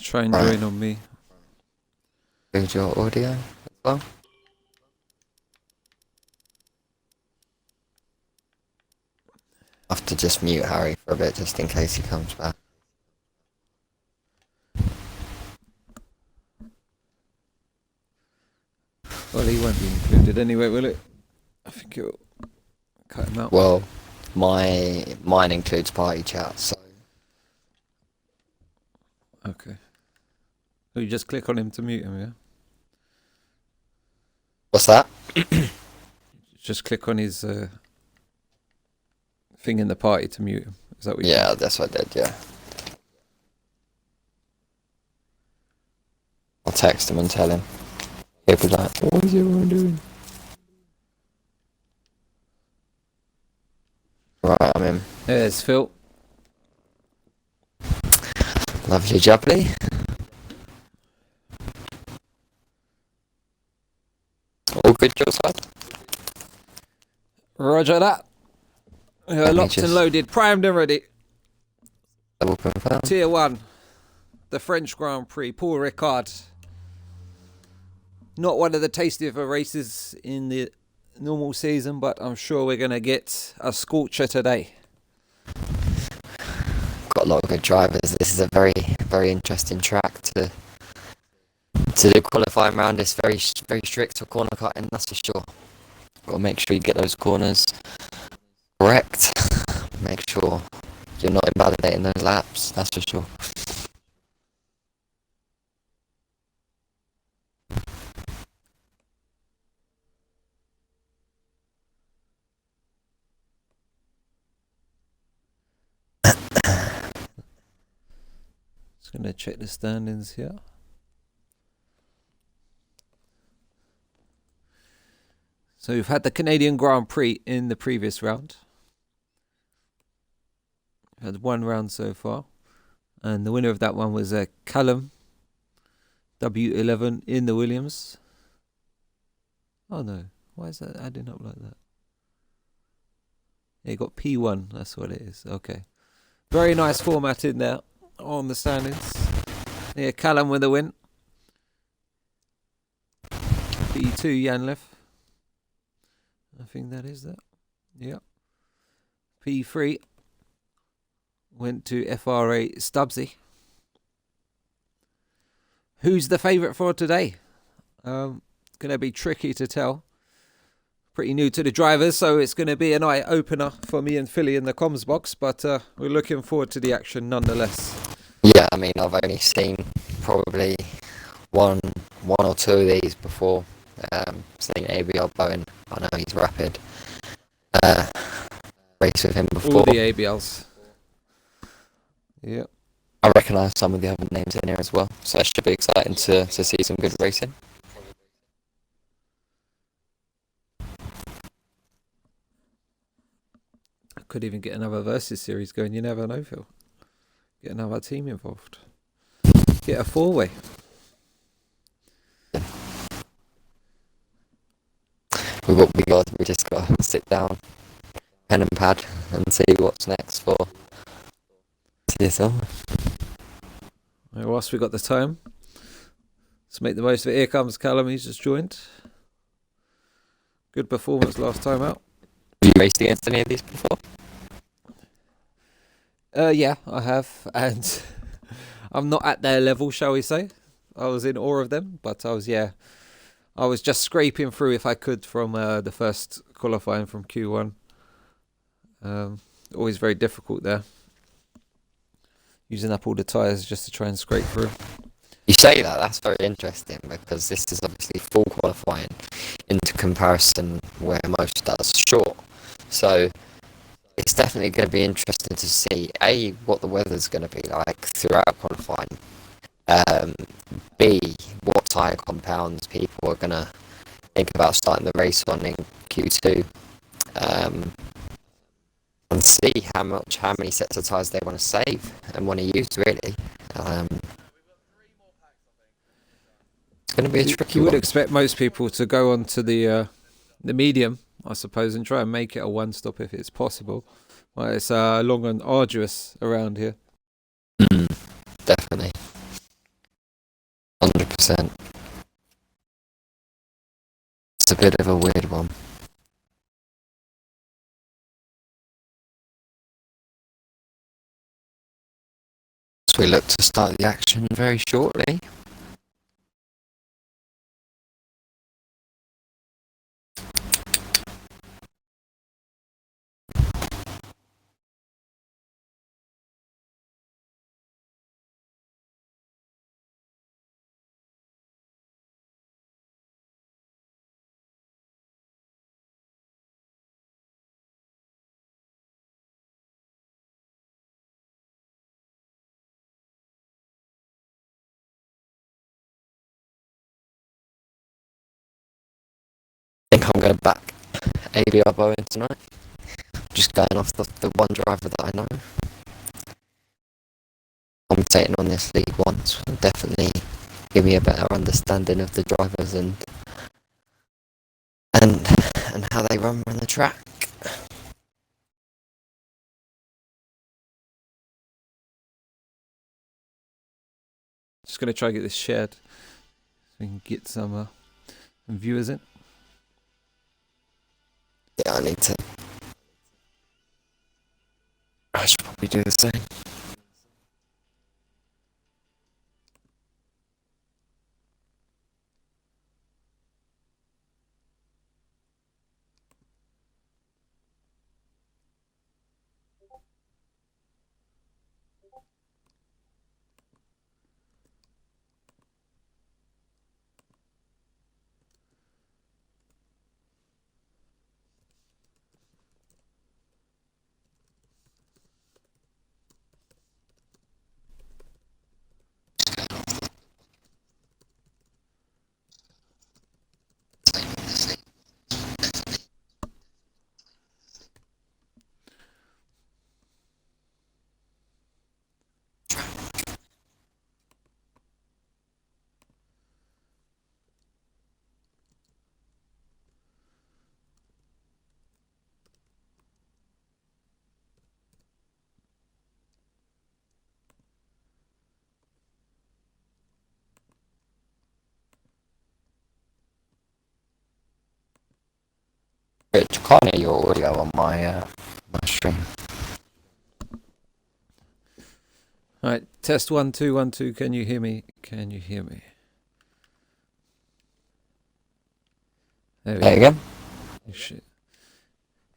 Try and join on me. Build your audio as well. I have to just mute Harry for a bit just in case he comes back. Well, he won't be included anyway, will it? I think it'll cut him out. Well, mine includes party chat, so. Okay. So you just click on him to mute him, yeah? What's that? Just click on his thing in the party to mute him. Is that what you Yeah, that's what I did, yeah. I'll text him and tell him. He'll be like, what is everyone doing? Right, I'm in. There's Phil. Lovely jubbly. All good your side? Roger that. Locked and loaded, primed and ready. Double confirm. Tier 1. The French Grand Prix. Paul Ricard. Not one of the tastier races in the normal season, but I'm sure we're going to get a scorcher today. Got a lot of good drivers. This is a very, very interesting track to do qualifying round. It's very strict for corner cutting, that's for sure. Got to make sure you get those corners correct. Make sure you're not invalidating those laps, that's for sure. Just going to check the standings here. So we've had the Canadian Grand Prix in the previous round. We've had one round so far. And the winner of that one was Callum, W11 in the Williams. Oh no, why is that adding up like that? Yeah, you got P1, that's what it is. Okay. Very nice format in there on the standings. Yeah, Callum with the win. P2, Yalnif. I think that is that. Yeah. P3 went to FRA Stubbsy. Who's the favourite for today? Going to be tricky to tell. Pretty new to the drivers, so it's going to be an eye-opener for me and Philly in the comms box, but we're looking forward to the action nonetheless. Yeah, I mean, I've only seen probably one or two of these before. Seen ABR Bowen. I know he's rapid. Raced with him before. All the ABLs. Yep. I recognise some of the other names in here as well, so it should be exciting to see some good racing. I could even get another versus series going. You never know, Phil. Get another team involved. Get a four-way. We just got to sit down, pen and pad, and see what's next for TSL. Right, whilst we got the time, let's make the most of it. Here comes Callum, he's just joined. Good performance last time out. Have you raced against any of these before? Yeah, I have, and I'm not at their level, shall we say. I was in awe of them, but I was just scraping through if I could from the first qualifying from Q1. Always very difficult there. Using up all the tyres just to try and scrape through. You say that, that's very interesting, because this is obviously full qualifying into comparison where most does short. So it's definitely going to be interesting to see, A, what the weather's going to be like throughout qualifying. B, what tyre compounds people are going to think about starting the race on in Q2. And see how many sets of tyres they want to save and want to use, really. It's going to be a tricky You would one. expect most people to go on to the medium, I suppose, and try and make it a one-stop if it's possible. Well, it's long and arduous around here. Definitely. 100%. It's a bit of a weird one. So we look to start the action very shortly. I think I'm going to back ABR Bowen tonight. Just going off the one driver that I know. Commentating on this league once will definitely give me a better understanding of the drivers and how they run around the track. Just going to try to get this shared so we can get some viewers in. Yeah, I should probably do the same. Rich, can't hear your audio on my stream. Alright, test 1 2 1 2. Can you hear me? Can you hear me? There we go. Oh, shit.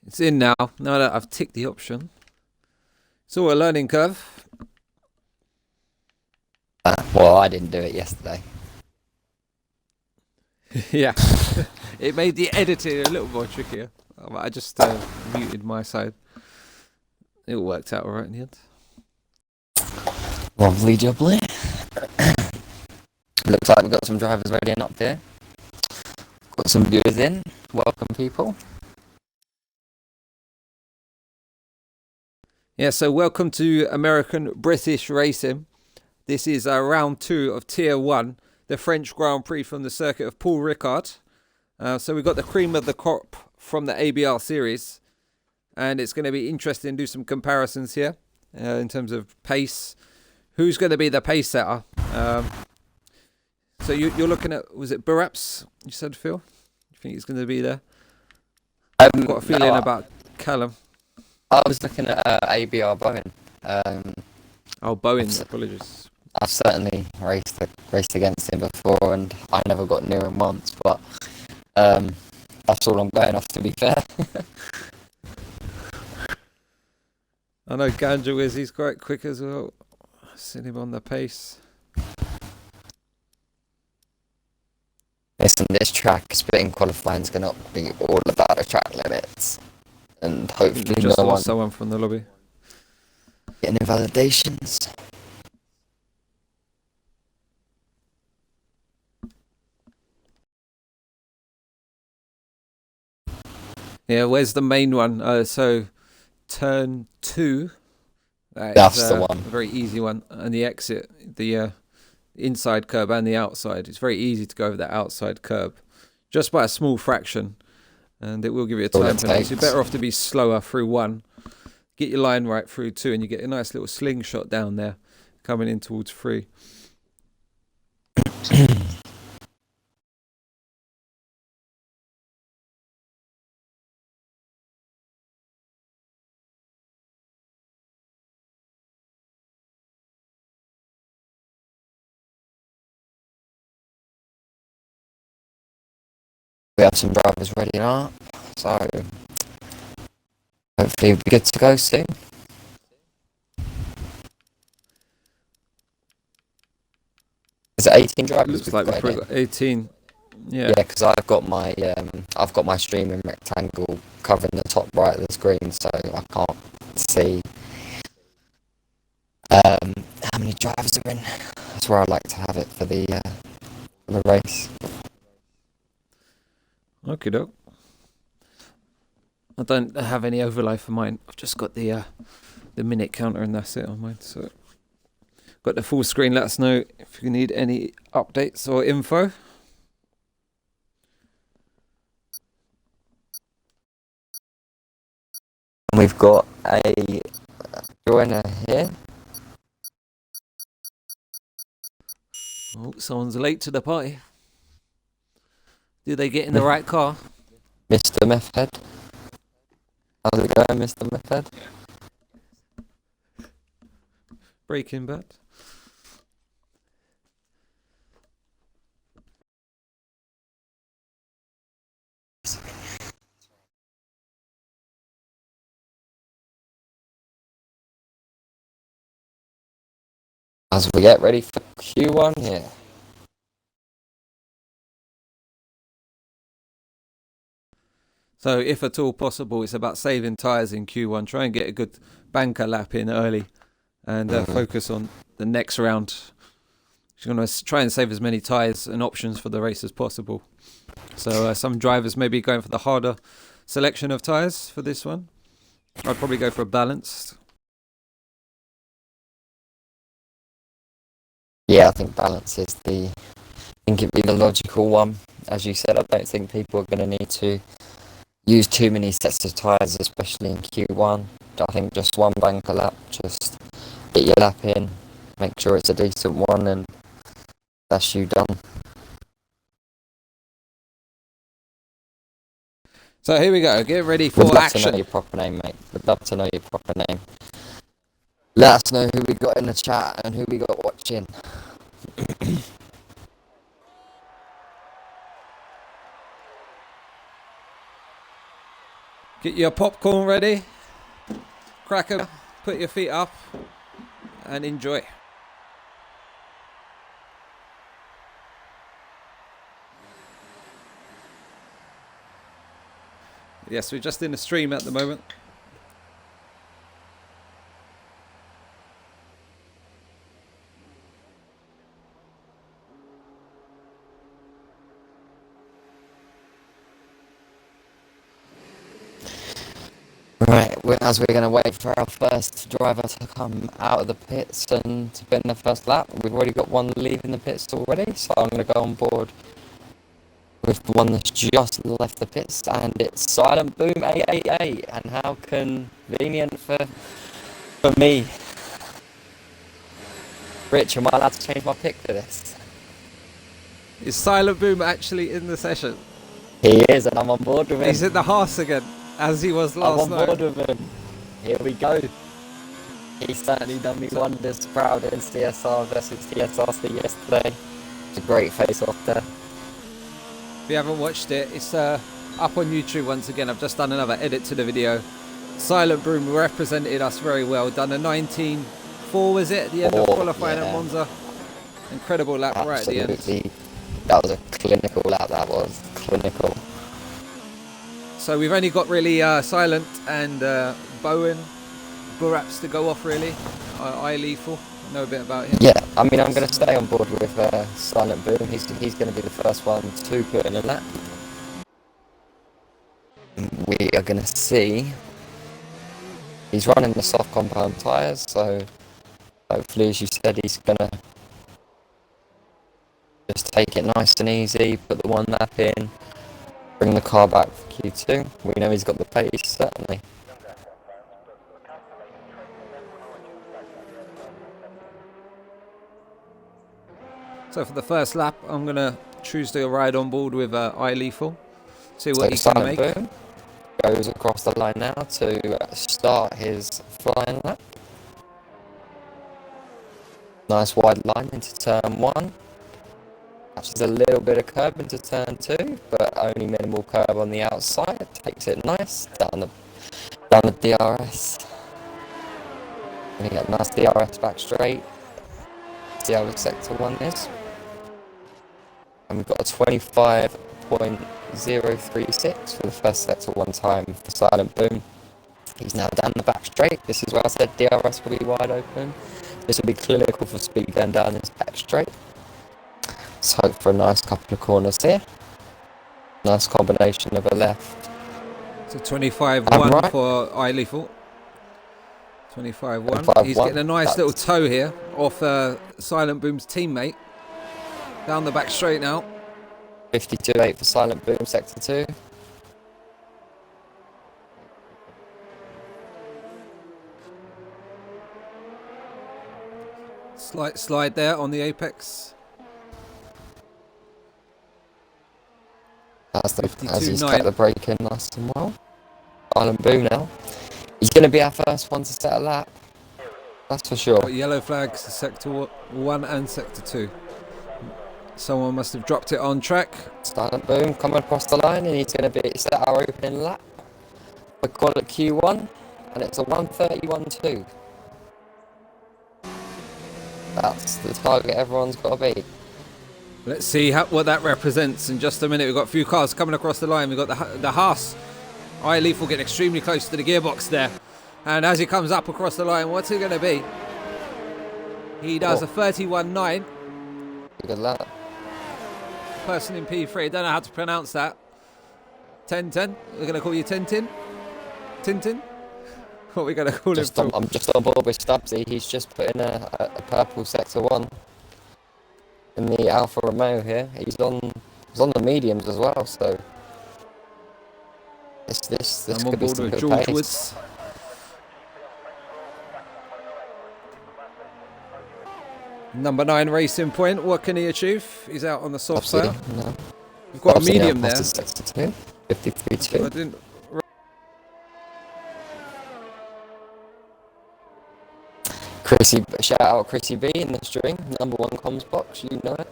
It's in now. Now that I've ticked the option. It's all a learning curve. Well, I didn't do it yesterday. Yeah. It made the editing a little more trickier. I just muted my side. It all worked out alright in the end. Lovely jubbly. Looks like we've got some drivers ready and up there. Got some viewers in. Welcome, people. Yeah, so welcome to American British Racing. This is round 2 of Tier 1, the French Grand Prix from the circuit of Paul Ricard. So we've got the cream of the crop from the ABR series. And it's going to be interesting to do some comparisons here in terms of pace. Who's going to be the pace setter? So you're looking at, was it Buraps, you said, Phil? You think he's going to be there? I've got a feeling about Callum. I was looking at ABR Bowen. Bowen, apologies. I've certainly raced against him before, and I never got near him once, but that's all I'm going off, to be fair. I know Ganja is, he's quite quick as well. I've seen him on the pace. Listen, this track, spitting qualifying is going to be all about the track limits. And hopefully just no one lost someone from the lobby. Getting invalidations. Yeah, where's the main one? So turn 2. That's the one. A very easy one. And the exit, the inside curb and the outside. It's very easy to go over that outside curb. Just by a small fraction. And it will give you a time penalty. So you're better off to be slower through 1. Get your line right through 2. And you get a nice little slingshot down there. Coming in towards 3. We have some drivers ready up, so hopefully we'll be good to go soon. Is it 18 drivers? Looks like we've got 18. Yeah. Yeah, because I've got my streaming rectangle covering the top right of the screen, so I can't see how many drivers are in. That's where I like to have it for the race. Okay, doke. I don't have any overlay for mine. I've just got the minute counter, and that's it on mine. So, got the full screen. Let us know if you need any updates or info. And we've got a joiner here. Oh, someone's late to the party. Did they get in the right car? Mr. Methhead. How's it going, Mr. Methhead? Breaking Bad. As we get ready for Q1 here. So if at all possible, it's about saving tyres in Q1. Try and get a good banker lap in early and focus on the next round. You're going to try and save as many tyres and options for the race as possible. So some drivers may be going for the harder selection of tyres for this one. I'd probably go for a balanced. Yeah, I think balance is I think it'd be the logical one. As you said, I don't think people are going to need to use too many sets of tyres, especially in Q1. I think just one banker lap, just get your lap in, make sure it's a decent one, and that's you done. So here we go, get ready for We'd love action. to know your proper name, mate. We'd love to know your proper name. Let us know who we got in the chat and who we got watching. Get your popcorn ready, crack 'em, put your feet up and enjoy. Yes, we're just in the stream at the moment. Right, as we're going to wait for our first driver to come out of the pits and to spin the first lap. We've already got one leaving the pits already, so I'm going to go on board with the one that's just left the pits, and it's Silent Boom 888, and how convenient for me. Rich, am I allowed to change my pick for this? Is Silent Boom actually in the session? He is, and I'm on board with him. He's at the Haas again, as he was last night. I'm on board with him. Here we go. He certainly done me wonders, proud in CSR versus TSRC yesterday. It's a great face-off there. If you haven't watched it, it's up on YouTube once again. I've just done another edit to the video. Silent Boom represented us very well. Done a 19.4, was it, at the end of qualifying at Monza? Incredible lap. Absolutely. Right at the end. That was a clinical lap, that was. Clinical. So we've only got really Silent and Bowen, Buraps to go off really. Lethal, know a bit about him. Yeah, I mean, I'm going to stay on board with Silent Boom. He's going to be the first one to put in a lap. We are going to see. He's running the soft compound tyres, so hopefully, as you said, he's going to just take it nice and easy, put the one lap in, bring the car back for Q2. We know he's got the pace, certainly. So for the first lap, I'm going to choose to ride on board with Lethal. See what he can make. Boom goes across the line now to start his flying lap. Nice wide line into turn one. touches a little bit of curb into turn 2, but only minimal curb on the outside. Takes it nice down the DRS. And you get a nice DRS back straight. See how the sector 1 is. And we've got a 25.036 for the first sector 1 time for Silent Boom. He's now down the back straight. This is where I said DRS will be wide open. This will be clinical for speed going down this back straight. Let's hope for a nice couple of corners here. Nice combination of a left. So 25-1 right. for Yalnif. 25-1. He's getting a nice little toe here off Silent Boom's teammate. Down the back straight now. 52.8 for Silent Boom, sector 2. Slight slide there on the apex. As he's cut the brake in nice and well. Silent Boom now. He's going to be our first one to set a lap. That's for sure. Got yellow flags, sector 1 and sector 2. Someone must have dropped it on track. Silent Boom coming across the line, and he's going to be set our opening lap. We call it Q1, and it's a 1:31.2. That's the target everyone's got to be. Let's see what that represents in just a minute. We've got a few cars coming across the line. We've got the Haas. Yalnif will get extremely close to the gearbox there. And as he comes up across the line, what's it going to be? He does a 31.9. Look at that. Person in P3. Don't know how to pronounce that. 10-10. We're going to call you Tintin. Tintin? What are we going to call him? I'm just on board with Stubbsy. He's just put in a purple sector 1 in the Alfa Romeo here. He's on the mediums as well, so this I'm could on be board some with good George pace. Woods. Number 9 Racing Point. What can he achieve? He's out on the soft side. No. We've got Stubbsy a medium now there. past the sector 2, 53.2. I didn't. Shout out Chrissy B in the string, number 1 comms box, you know it.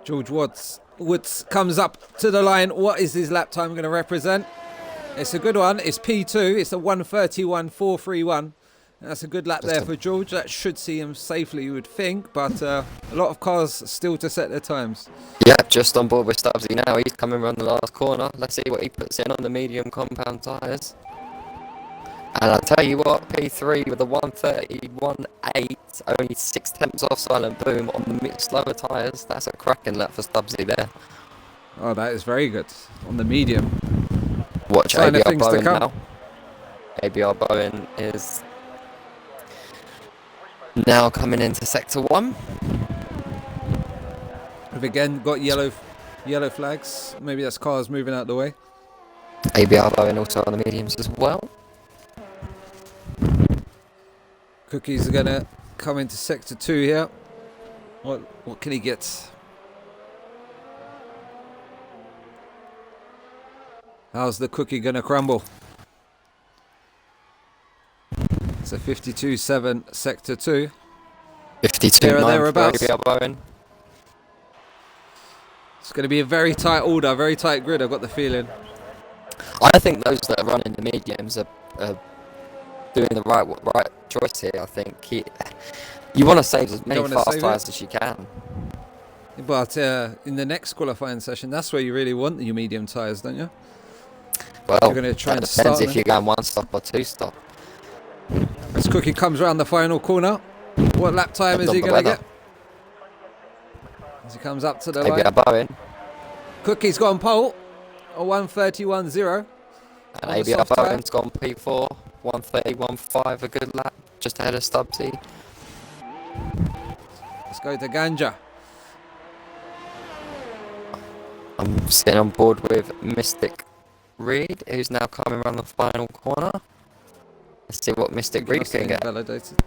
George Woods comes up to the line. What is his lap time going to represent? It's a good one. It's P2. It's a 1:31.431. That's a good lap there for George. That should see him safely, you would think, but a lot of cars still to set their times. Yeah, just on board with Stubbsy now. He's coming around the last corner. Let's see what he puts in on the medium compound tyres. And I'll tell you what, P3 with a 1:31.8, only 6 tenths off Silent Boom on the slower tyres. That's a cracking lap for Stubbsy there. Oh, that is very good on the medium. Watch Sign of ABR things to Bowen come. now. ABR Bowen is now coming into sector 1. We've again got yellow flags. Maybe that's cars moving out the way. ABR Bowen also on the mediums as well. Cookies are going to come into sector 2 here. What can he get? How's the cookie going to crumble? It's a 52.7 sector 2. 52.9 thereabouts. for ABR Bowen. It's going to be a very tight order, very tight grid, I've got the feeling. I think those that are running the mediums are doing the right choice here. I think you want to save as many fast tyres as you can. But in the next qualifying session, that's where you really want your medium tyres, don't you? Well, you're going to try and depends if you're going 1 stop or 2 stop. As Cookie comes around the final corner, what lap time is he going to get? As he comes up to the line. ABR Bowen. Cookie's got on pole, a 1:31.0. And ABR Bowen's gone P4, 1:31.5, a good lap, just ahead of Stubbsy. Let's go to Ganja. I'm sitting on board with Mystic Reed, who's now coming around the final corner. Let's see what Mystic Reed can get. Validated.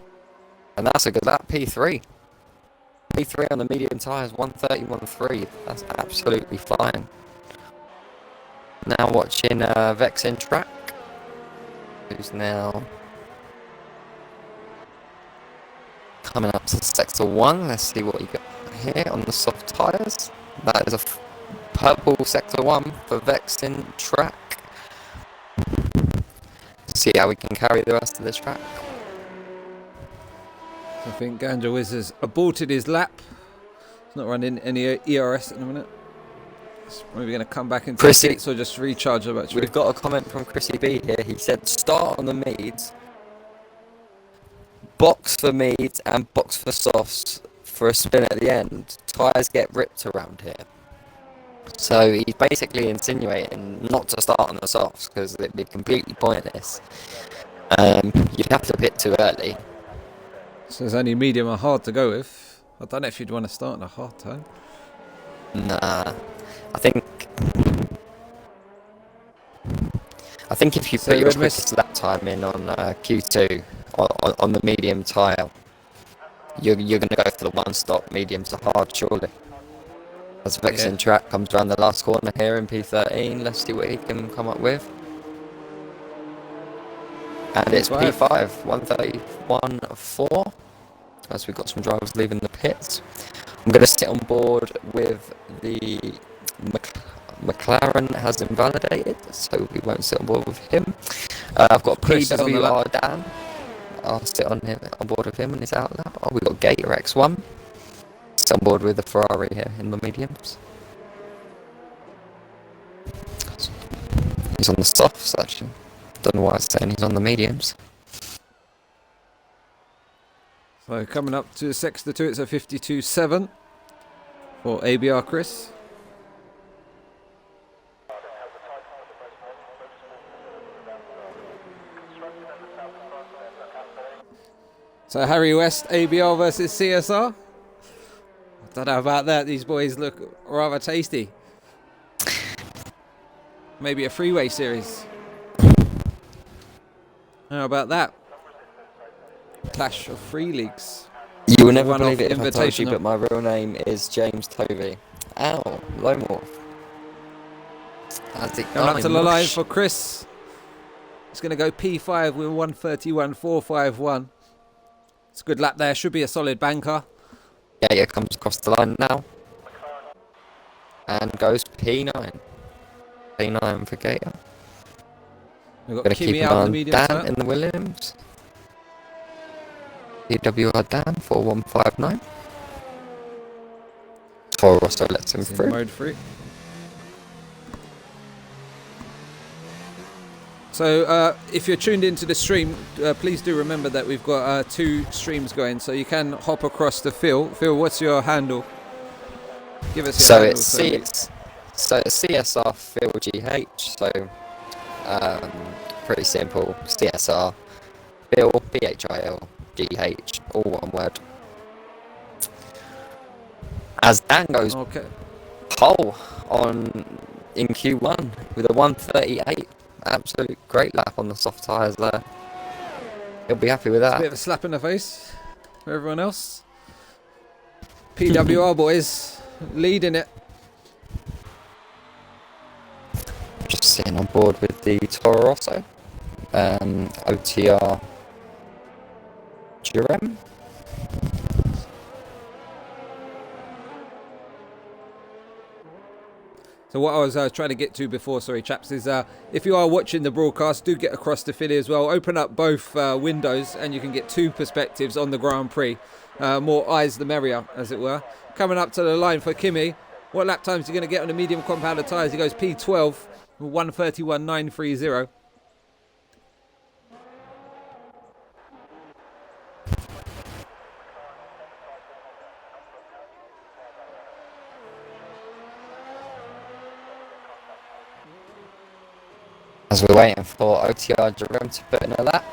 And that's a good lap, P3. P3 on the medium tyres, 1:31.3. That's absolutely fine. Now watching Vexen Track, who's now... coming up to sector 1. Let's see what we got here on the soft tyres. That is a purple sector 1 for Vexin track. See how we can carry the rest of the track. I think Ganja Wiz has aborted his lap. He's not running any ERS at the minute. He's maybe going to come back into the pits or just recharge the battery. We've got a comment from Chrissy B here. He said, start on the mediums, box for mediums and box for softs for a spin at the end. Tyres get ripped around here. So he's basically insinuating not to start on the softs because it'd be completely pointless. You'd have to pit too early. So there's only medium or hard to go with. I don't know if you'd want to start on a hard time. Nah, I think if you put your quickest lap time in on Q2 on the medium tyre, you're going to go for the one stop medium to hard, surely. As Vexin track comes around the last corner here in P13, let's see what he can come up with. And it's P5, 131.4, as we've got some drivers leaving the pits. I'm going to sit on board with the McLaren has invalidated, so we won't sit on board with him. I've got PWR Dan. I'll sit on board with him and he's out now. Oh, we've got Gator X1. Sit on board with the Ferrari here in the mediums. He's on the softs actually. Don't know why I'm saying he's on the mediums. So coming up to sector 2, it's a 52.7 for ABR Chris. So Harry West, ABR versus CSR. I don't know about that. These boys look rather tasty. Maybe a freeway series. How about that? Clash of free leagues. You will never believe it if I told you, but my real name is James Tovey. Ow, Lone Wolf. Coming up to the line for Chris. It's going to go P5 with 131.451. It's a good lap there. Should be a solid banker. Gator comes across the line now. And goes P9. P9 for Gator. We've got Kimmy out in the medium Dan in the Williams. PWR Dan 4159. Toro Rosso lets him through. Mode free. So if you're tuned into the stream, please do remember that we've got 2 streams going, so you can hop across to Phil. Phil, what's your handle? Give us your handle. So it's CSR Phil GH. So pretty simple. CSR Phil PHIL GH, all one word. As Dan goes pole in Q1 with a 138. Absolute great lap on the soft tyres there. He'll be happy with that. It's a bit of a slap in the face for everyone else. PWR boys leading it. Just sitting on board with the Toro Rosso. OTR Durem. So what I was trying to get to before, sorry chaps, is if you are watching the broadcast, do get across to Philly as well. Open up both windows and you can get 2 perspectives on the Grand Prix. More eyes the merrier, as it were. Coming up to the line for Kimmy. What lap times are you going to get on the medium compounded tyres? He goes P12, 131.930. As we're waiting for OTR Jerome to put in a lap.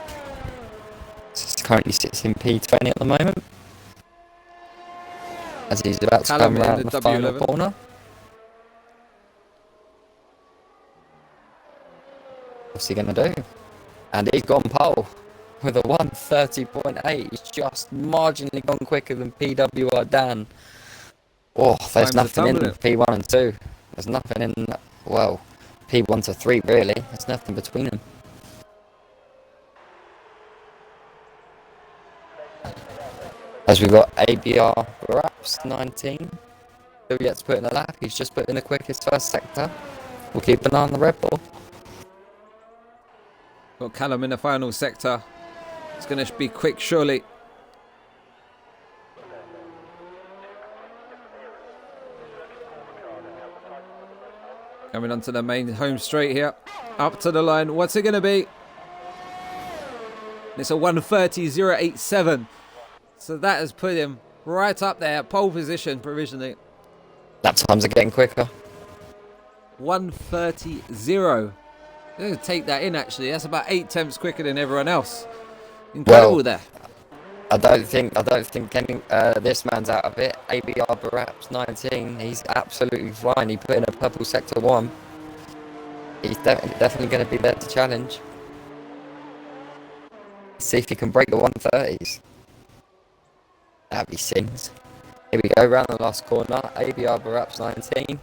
This currently sits in P20 at the moment. As he's about to come around the final corner. What's he going to do? And he's gone pole with a 130.8. He's just marginally gone quicker than PWR Dan. Oh, there's nothing in P1 and 2. There's nothing in, well, P1 to 3 really. There's nothing between them. As we've got ABR Buraps 19. Still yet to put in a lap. He's just put in the quickest first sector. We'll keep an eye on the Red Bull. Got Callum in the final sector. It's going to be quick, surely. Coming onto the main home straight here. Up to the line. What's it going to be? It's a 1:30.087. So that has put him right up there. Pole position provisionally. Lap times are getting quicker. 1:30.0. I'm going to take that in actually. That's about 8 tenths quicker than everyone else. Incredible there. I don't think any, this man's out of it. ABR Buraps 19. He's absolutely flying. He put in a purple sector 1. He's definitely going to be there to challenge. See if he can break the 130s. That'd be sings. Here we go, round the last corner. ABR Buraps 19.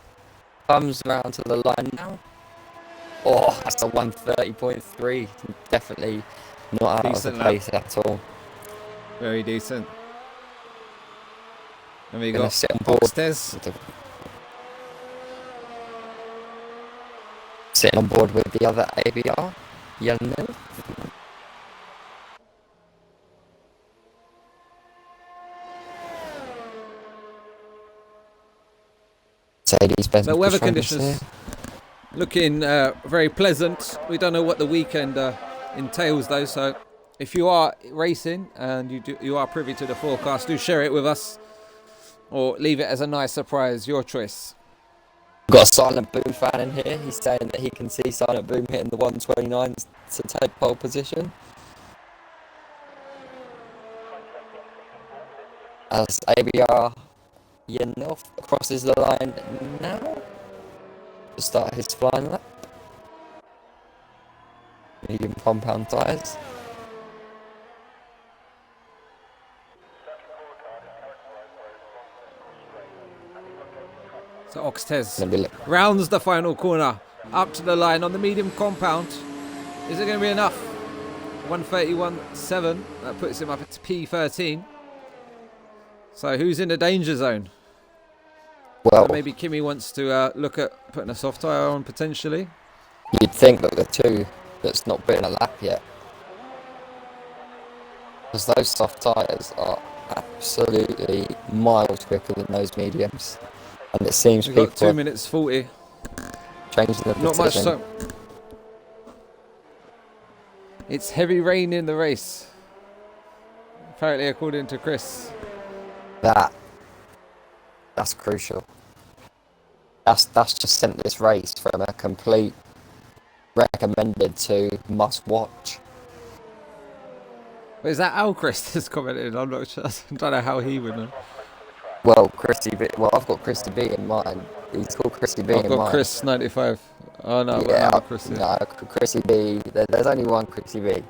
Comes round to the line now. Oh, that's a 130.3. Definitely not out Decent of the pace at all. Very decent. And we got Sit on board. Oxtes. Sitting on board with the other ABR. Yalnif. Mercedes-Benz. So weather conditions looking very pleasant. We don't know what the weekend entails though, so if you are racing and you are privy to the forecast, do share it with us or leave it as a nice surprise, your choice. We've got a Silent Boom fan in here. He's saying that he can see Silent Boom hitting the 129s to take pole position. As ABR Yalnif crosses the line now to start his flying lap. Medium compound tyres. So Oxtes rounds the final corner, up to the line on the medium compound. Is it going to be enough? 1:31.7. That puts him up at P13. So who's in the danger zone? Well, maybe Kimi wants to look at putting a soft tyre on potentially. You'd think that the two that's not been a lap yet, because those soft tyres are absolutely miles quicker than those mediums, and it seems We've people got 2 minutes 40. changing the decision. Not much so. It's heavy rain in the race, apparently, according to Chris. That's crucial. That's just sent this race from a complete recommended to must watch. But is that Al Chris has commented? I'm not sure. I don't know how he would know. Well, I've got Christy B in mind. He's called Christy B in mind. I've got Chris 95. Oh no, yeah, no, Chris. No, Christy B. There's only one Christy B.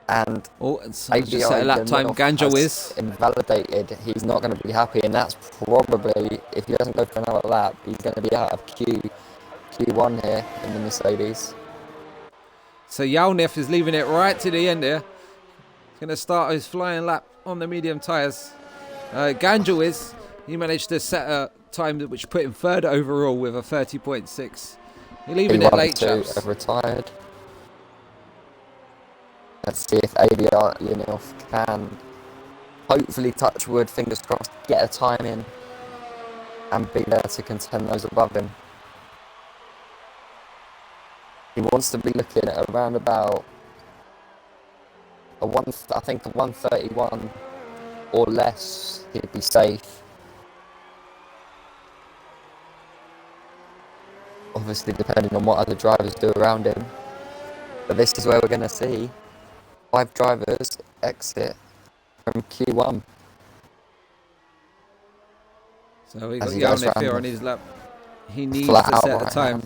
And just set a lap time. Ganja Wiz invalidated. He's not going to be happy, and that's probably, if he doesn't go for another lap, he's going to be out of Q1 here in the Mercedes. So Yalnif is leaving it right to the end here. He's going to start his flying lap on the medium tyres. Ganja Wiz, he managed to set a time which put him third overall with a 30.6. You're leaving it late, chaps. Have retired. Let's see if ABR Yalnif can, hopefully, touch wood, fingers crossed, get a time in and be there to contend those above him. He wants to be looking at around about a 131 or less. He'd be safe. Obviously, depending on what other drivers do around him. But this is where we're going to see 5 drivers exit from Q1. So we got Yalnif here on his lap. He needs to set a time.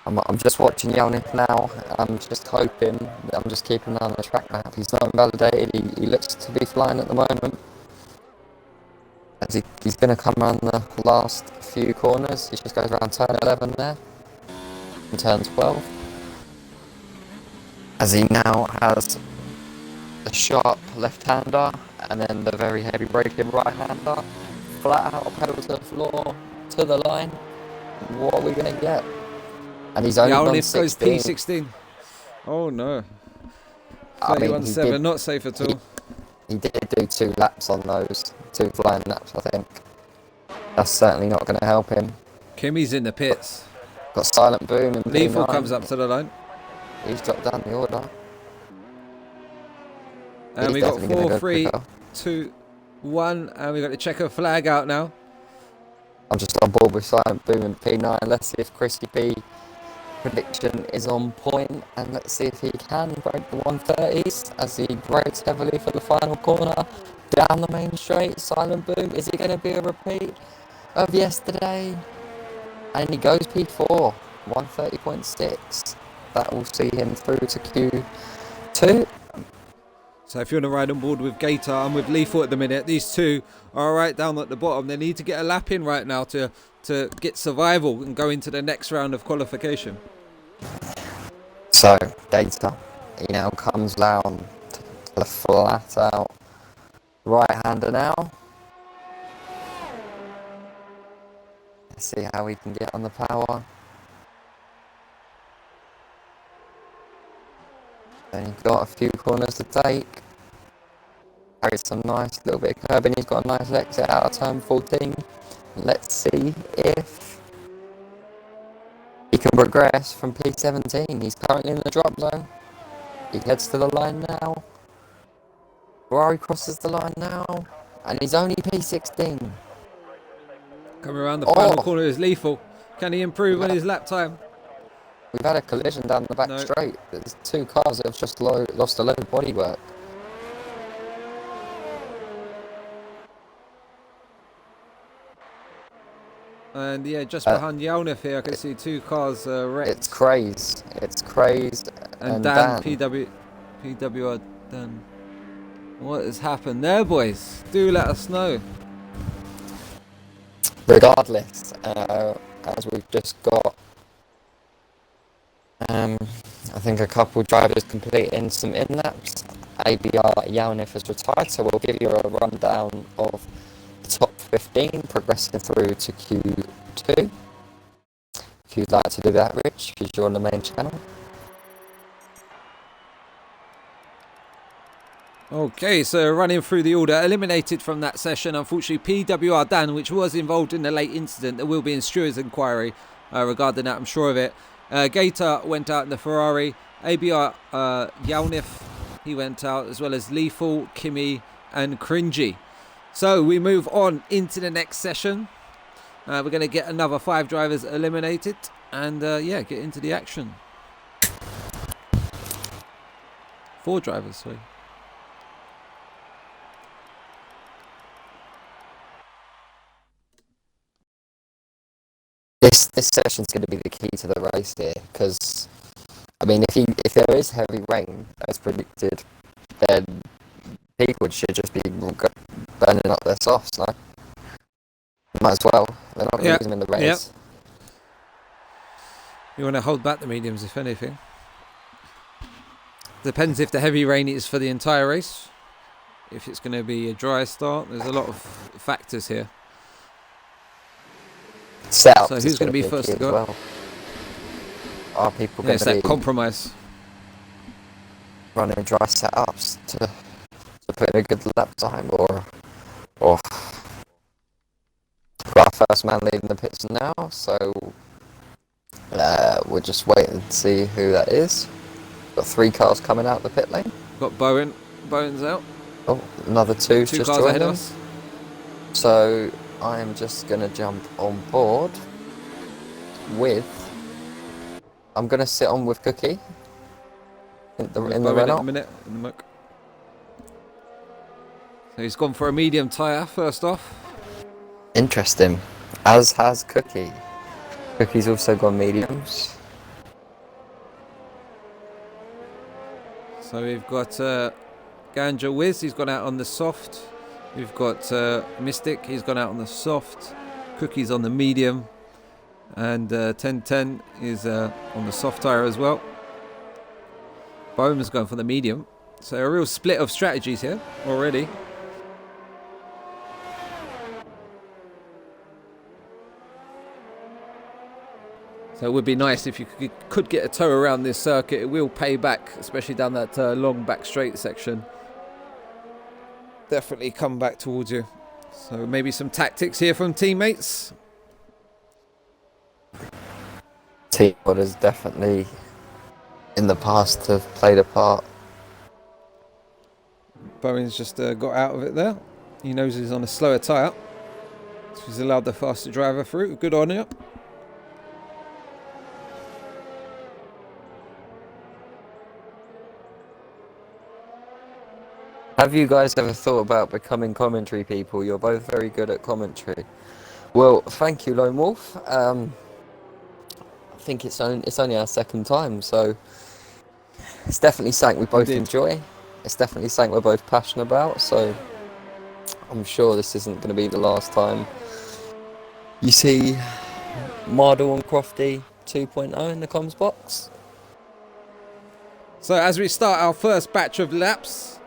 I'm just watching Yalnif now. I'm just hoping. I'm just keeping an eye on the track map. He's not invalidated. He looks to be flying at the moment. As he's going to come around the last few corners. He just goes around turn 11 there. And turn 12. As he now has the sharp left-hander and then the very heavy braking right-hander. Flat out pedal to the floor, to the line. What are we going to get? And he's only gone Yalnif goes 16. P16. Oh no. I mean, 31.7, not safe at all. He did do 2 laps on those, 2 flying laps, I think. That's certainly not going to help him. Kimmy's in the pits. Got silent boom and Lethal P9. comes up to the line. He's dropped down the order. And He's we got definitely gonna 4, go 3, quicker. 2, 1. And we got the checker flag out now. I'm just on board with silent boom and P9. Let's see if Chrissy P prediction is on point, and let's see if he can break the 130s as he brakes heavily for the final corner down the main straight. Silent boom, is it going to be a repeat of yesterday? And he goes P4, 130.6. That will see him through to Q2. So if you want to ride on board with Gator, I'm with Lethal at the minute. These two are right down at the bottom. They need to get a lap in right now to get survival and go into the next round of qualification. So, Gator, he now comes down to the flat out right-hander now. Let's see how we can get on the power. Then he's got a few corners to take. Carries some nice little bit of curbing. He's got a nice exit out of turn 14. Let's see if he can progress from P17. He's currently in the drop zone. He heads to the line now. Ferrari crosses the line now. And he's only P16. Coming around the final corner is Lethal. Can he improve on his lap time? We've had a collision down the back straight. There's 2 cars that have just lost a load of bodywork. And yeah, just behind Yalnif here, I can see 2 cars wrecked. It's crazed. It's crazed. And Dan, PWR Dan. What has happened there, boys? Do let us know. Regardless, as we've just got, I think a couple drivers completing some in-laps. ABR Yalnif has retired, so we'll give you a rundown of the top 15 progressing through to Q2. If you'd like to do that, Rich, because you're on the main channel. Okay, so running through the order, eliminated from that session, unfortunately, PWR Dan, which was involved in the late incident. There will be in Stewart's inquiry regarding that, I'm sure of it. Gator went out in the Ferrari. ABR Yalnif, he went out, as well as Lethal, Kimmy, and Cringy. So we move on into the next session. We're going to get another 5 drivers eliminated, and yeah, get into the action. 4 drivers, sorry. This session's going to be the key to the race here, because I mean, if there is heavy rain as predicted, then people should just be burning up their softs. No, might as well. They're not going to use them in the race. Yep. You want to hold back the mediums, if anything. Depends if the heavy rain is for the entire race. If it's going to be a dry start, there's a lot of factors here. Setup. So who's going to be first to go? Well. Are people going It's to that compromise. running dry setups to put in a good lap time, or our first man leading the pits now? So we'll just wait and see who that is. Got 3 cars coming out the pit lane. Got Bowen. Bowen's out. Oh, another 2 2 just cars joined ahead of them. us. So I am just going to jump on board with... I'm going to sit on with Cookie in the Renault. In the muck. So he's gone for a medium tyre first off. Interesting. As has Cookie. Cookie's also gone mediums. So we've got Ganja Wiz, he's gone out on the soft. We've got Mystic, he's gone out on the soft. Cookie's on the medium. And 1010 is on the soft tyre as well. Bohm's going for the medium. So a real split of strategies here already. So it would be nice if you could get a tow around this circuit. It will pay back, especially down that long back straight section. Definitely come back towards you. So maybe some tactics here from teammates. Teamwork has definitely, in the past, have played a part. Bowen's just got out of it there. He knows he's on a slower tyre. So he's allowed the faster driver through. Good on you. Have you guys ever thought about becoming commentary people? You're both very good at commentary. Well, thank you, Lone Wolf. I think it's only our second time, so it's definitely something we both enjoy. It's definitely something we're both passionate about, so I'm sure this isn't going to be the last time you see Mardle and Crofty 2.0 in the comms box. So as we start our first batch of laps,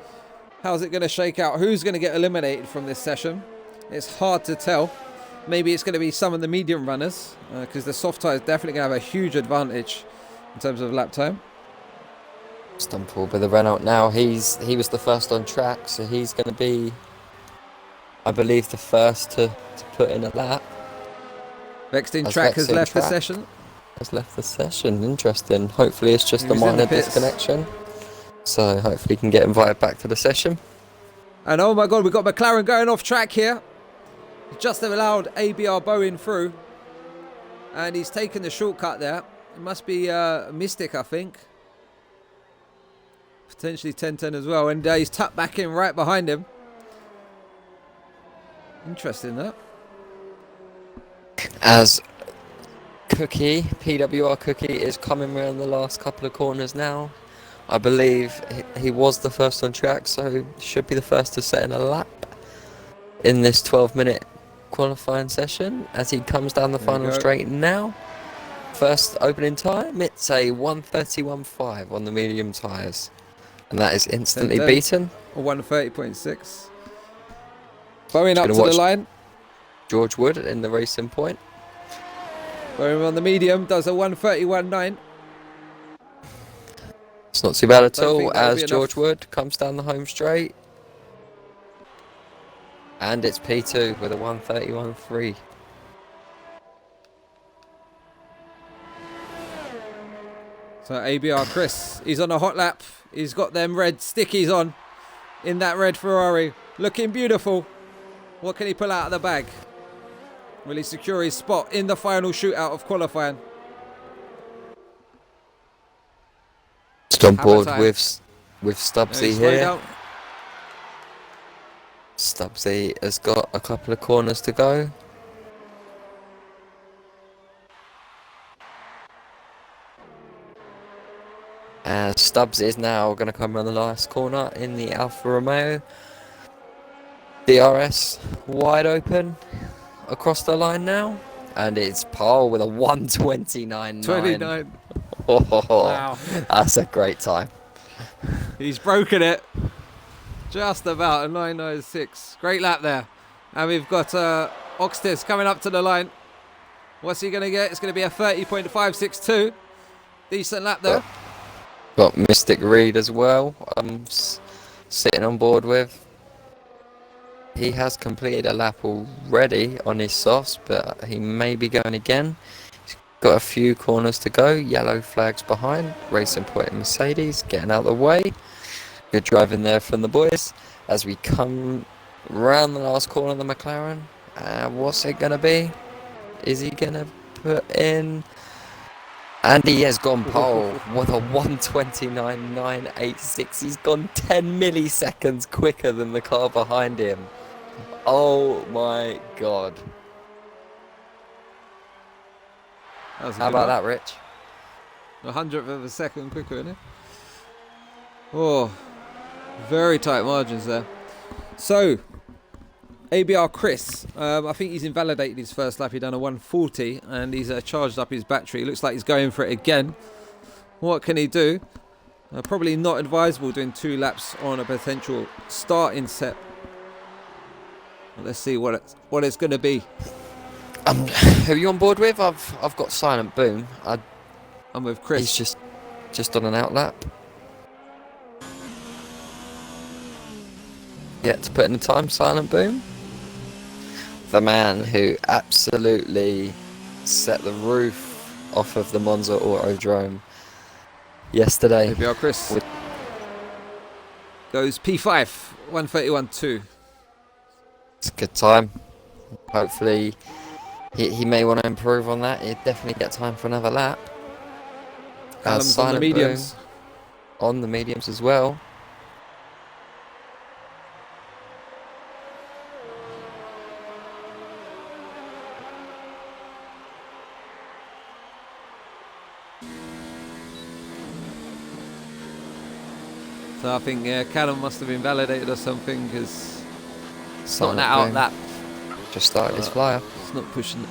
how's it going to shake out? Who's going to get eliminated from this session? It's hard to tell. Maybe it's going to be some of the medium runners, because the soft tyre is definitely going to have a huge advantage in terms of lap time. Stumple with the Renault now. He was the first on track, so he's going to be, I believe, the first to put in a lap. Vexed Track has left the session. Has left the session. Interesting. Hopefully it's just a minor disconnection. So hopefully he can get invited back to the session. And oh my god, we've got McLaren going off track here. Just allowed ABR Bowen through. And he's taken the shortcut there. It must be Mystic, I think. Potentially 10-10 as well. And he's tucked back in right behind him. Interesting, that. As Cookie, PWR Cookie, is coming around the last couple of corners now. I believe he was the first on track, so should be the first to set in a lap in this 12-minute qualifying session as he comes down the final straight now. First opening time, it's a 1:31.5 on the medium tyres, and that is instantly beaten. 1:30.6. Bowen up to the line. George Wood in the racing point. Bowen on the medium does a 1:31.9. It's not too bad at all as George Wood comes down the home straight. And it's P2 with a 1:31.3. So ABR Chris, he's on a hot lap. He's got them red stickies on in that red Ferrari. Looking beautiful. What can he pull out of the bag? Will he secure his spot in the final shootout of qualifying? On board with Stubbsy here. Down. Stubbsy has got a couple of corners to go. And Stubbs is now going to come around the last corner in the Alfa Romeo. DRS wide open across the line now. And it's Paul with a 1:29.9. 29. Oh, wow. That's a great time. He's broken it. Just about a 9.96. Great lap there. And we've got Oxtis coming up to the line. What's he going to get? It's going to be a 30.562. Decent lap there. Got Mystic Reed as well. Sitting on board with. He has completed a lap already on his softs, but he may be going again. He's got a few corners to go. Yellow flags behind. Racing Point and Mercedes getting out of the way. Good driving there from the boys. As we come round the last corner of the McLaren. What's it going to be? Is he going to put in? And he has gone pole with a 1:29.986. He's gone 10 milliseconds quicker than the car behind him. Oh my god. How about that, Rich? 100th of a second quicker, isn't it? Oh, very tight margins there. So, ABR Chris, I think he's invalidated his first lap. He's done a 140 and he's charged up his battery. Looks like he's going for it again. What can he do? Probably not advisable doing 2 laps on a potential starting set. But let's see what it's going to be. Who are you on board with? I've got Silent Boom. I'm with Chris. He's just on an out lap. Yet to put in the time, Silent Boom. The man who absolutely set the roof off of the Monza Autodrome yesterday. ABR Chris goes P5, 1:31.2. It's a good time. Hopefully, he may want to improve on that. He'll definitely get time for another lap. Callum's on the mediums. On the mediums as well. So I think Callum must have been validated or something, because it's not an Silent out Boom lap. just started his flyer. It's not pushing it.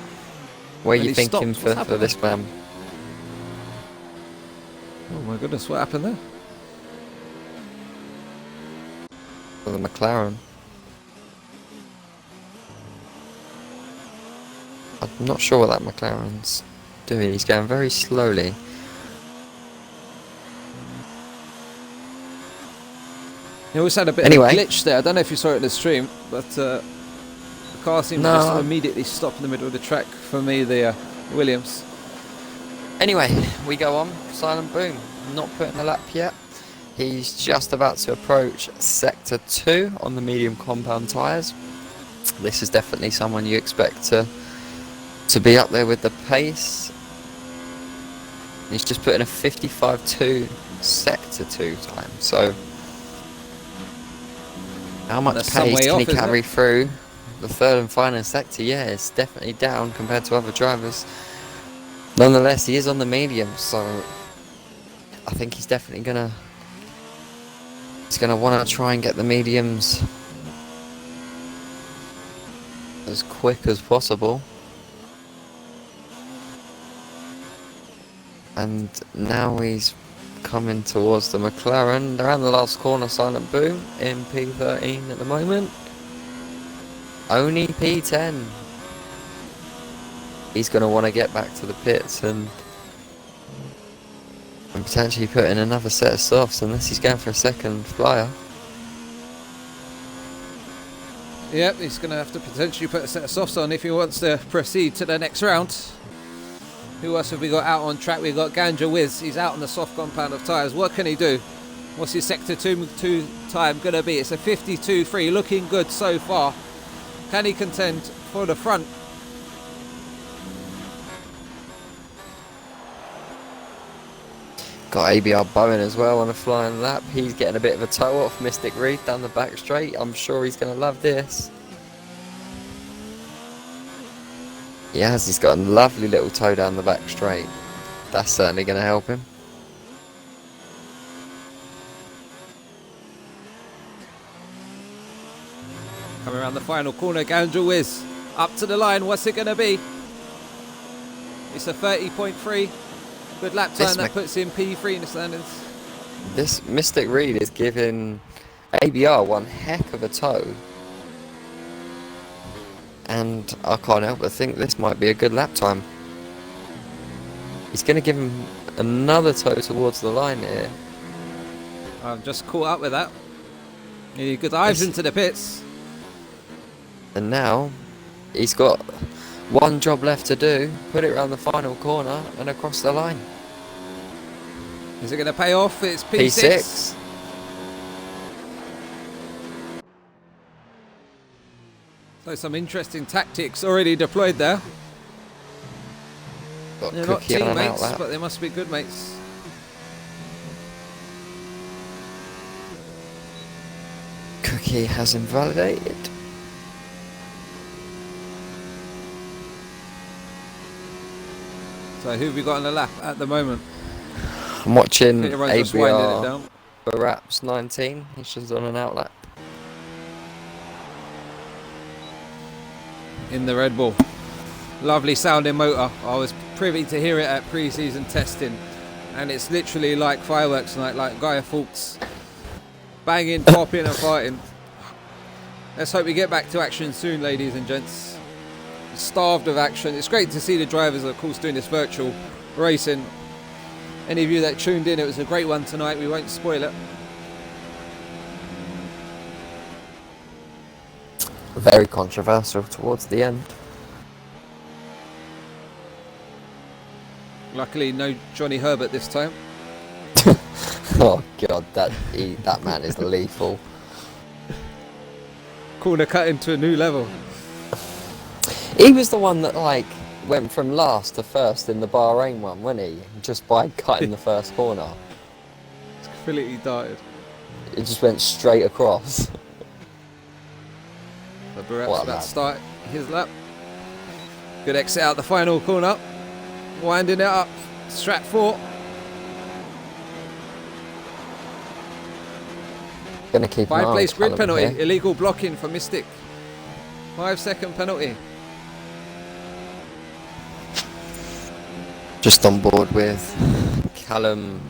Where are And you he thinking stopped. What's for this happened? man? Oh my goodness, what happened there? For the McLaren. I'm not sure what that McLaren's doing. He's going very slowly. He always had a bit of a glitch there. I don't know if you saw it in the stream, but the car seemed to just immediately stop in the middle of the track for me, the Williams. Anyway, we go on. Silent Boom, not putting a lap yet. He's just about to approach Sector 2 on the medium compound tyres. This is definitely someone you expect to be up there with the pace. He's just putting a 55.2 Sector 2 time, so how much pace can he carry through the third and final sector? Yeah, it's definitely down compared to other drivers. Nonetheless, he is on the medium, so I think he's definitely gonna want to try and get the mediums as quick as possible. And now he's coming towards the McLaren. They're around the last corner. Silent Boom in P13 at the moment. Only P10. He's going to want to get back to the pits and potentially put in another set of softs, unless he's going for a second flyer. Yep, he's going to have to potentially put a set of softs on if he wants to proceed to the next round. Who else have we got out on track? We've got Ganja Wiz. He's out on the soft compound of tyres. What can he do? What's his Sector 2 time going to be? It's a 52.3. Looking good so far. Can he contend for the front? Got ABR Bowen as well on a flying lap. He's getting a bit of a toe off Mystic Reed down the back straight. I'm sure he's going to love this. Yes, he's got a lovely little toe down the back straight. That's certainly going to help him. Coming around the final corner, Ganja Wiz up to the line. What's it going to be? It's a 30.3. Good lap time. That puts him P3 in the standings. This Mystic Reed is giving ABR one heck of a toe. And I can't help but think this might be a good lap time. He's going to give him another toe towards the line here. I've just caught up with that. He dives into the pits. And now he's got one job left to do. Put it around the final corner and across the line. Is it going to pay off? It's P6. P6. So some interesting tactics already deployed there. Got They're not Cookie on an teammates, outlap. but they must be good mates. Cookie has invalidated. So who have we got on the lap at the moment? I'm watching Everyone's just winding it ABR down. Buraps 19. He's just on an outlap. In the Red Bull. Lovely sounding motor. I was privy to hear it at pre-season testing. And it's literally like fireworks night, like Guy Fawkes. Banging, popping and fighting. Let's hope we get back to action soon, ladies and gents. Starved of action. It's great to see the drivers, of course, doing this virtual racing. Any of you that tuned in, it was a great one tonight. We won't spoil it. Very controversial towards the end. Luckily, no Johnny Herbert this time. Oh god, that man is lethal. Corner cutting to a new level. He was the one that like went from last to first in the Bahrain one, wasn't he? Just by cutting the first corner. It's completely darted. It just went straight across. The Buraps about to start his lap. Good exit out the final corner. Winding it up. Strat 4. Gonna keep an eye on 5-place grid Callum penalty. here. Illegal blocking for Mystic. 5-second penalty. Just on board with Callum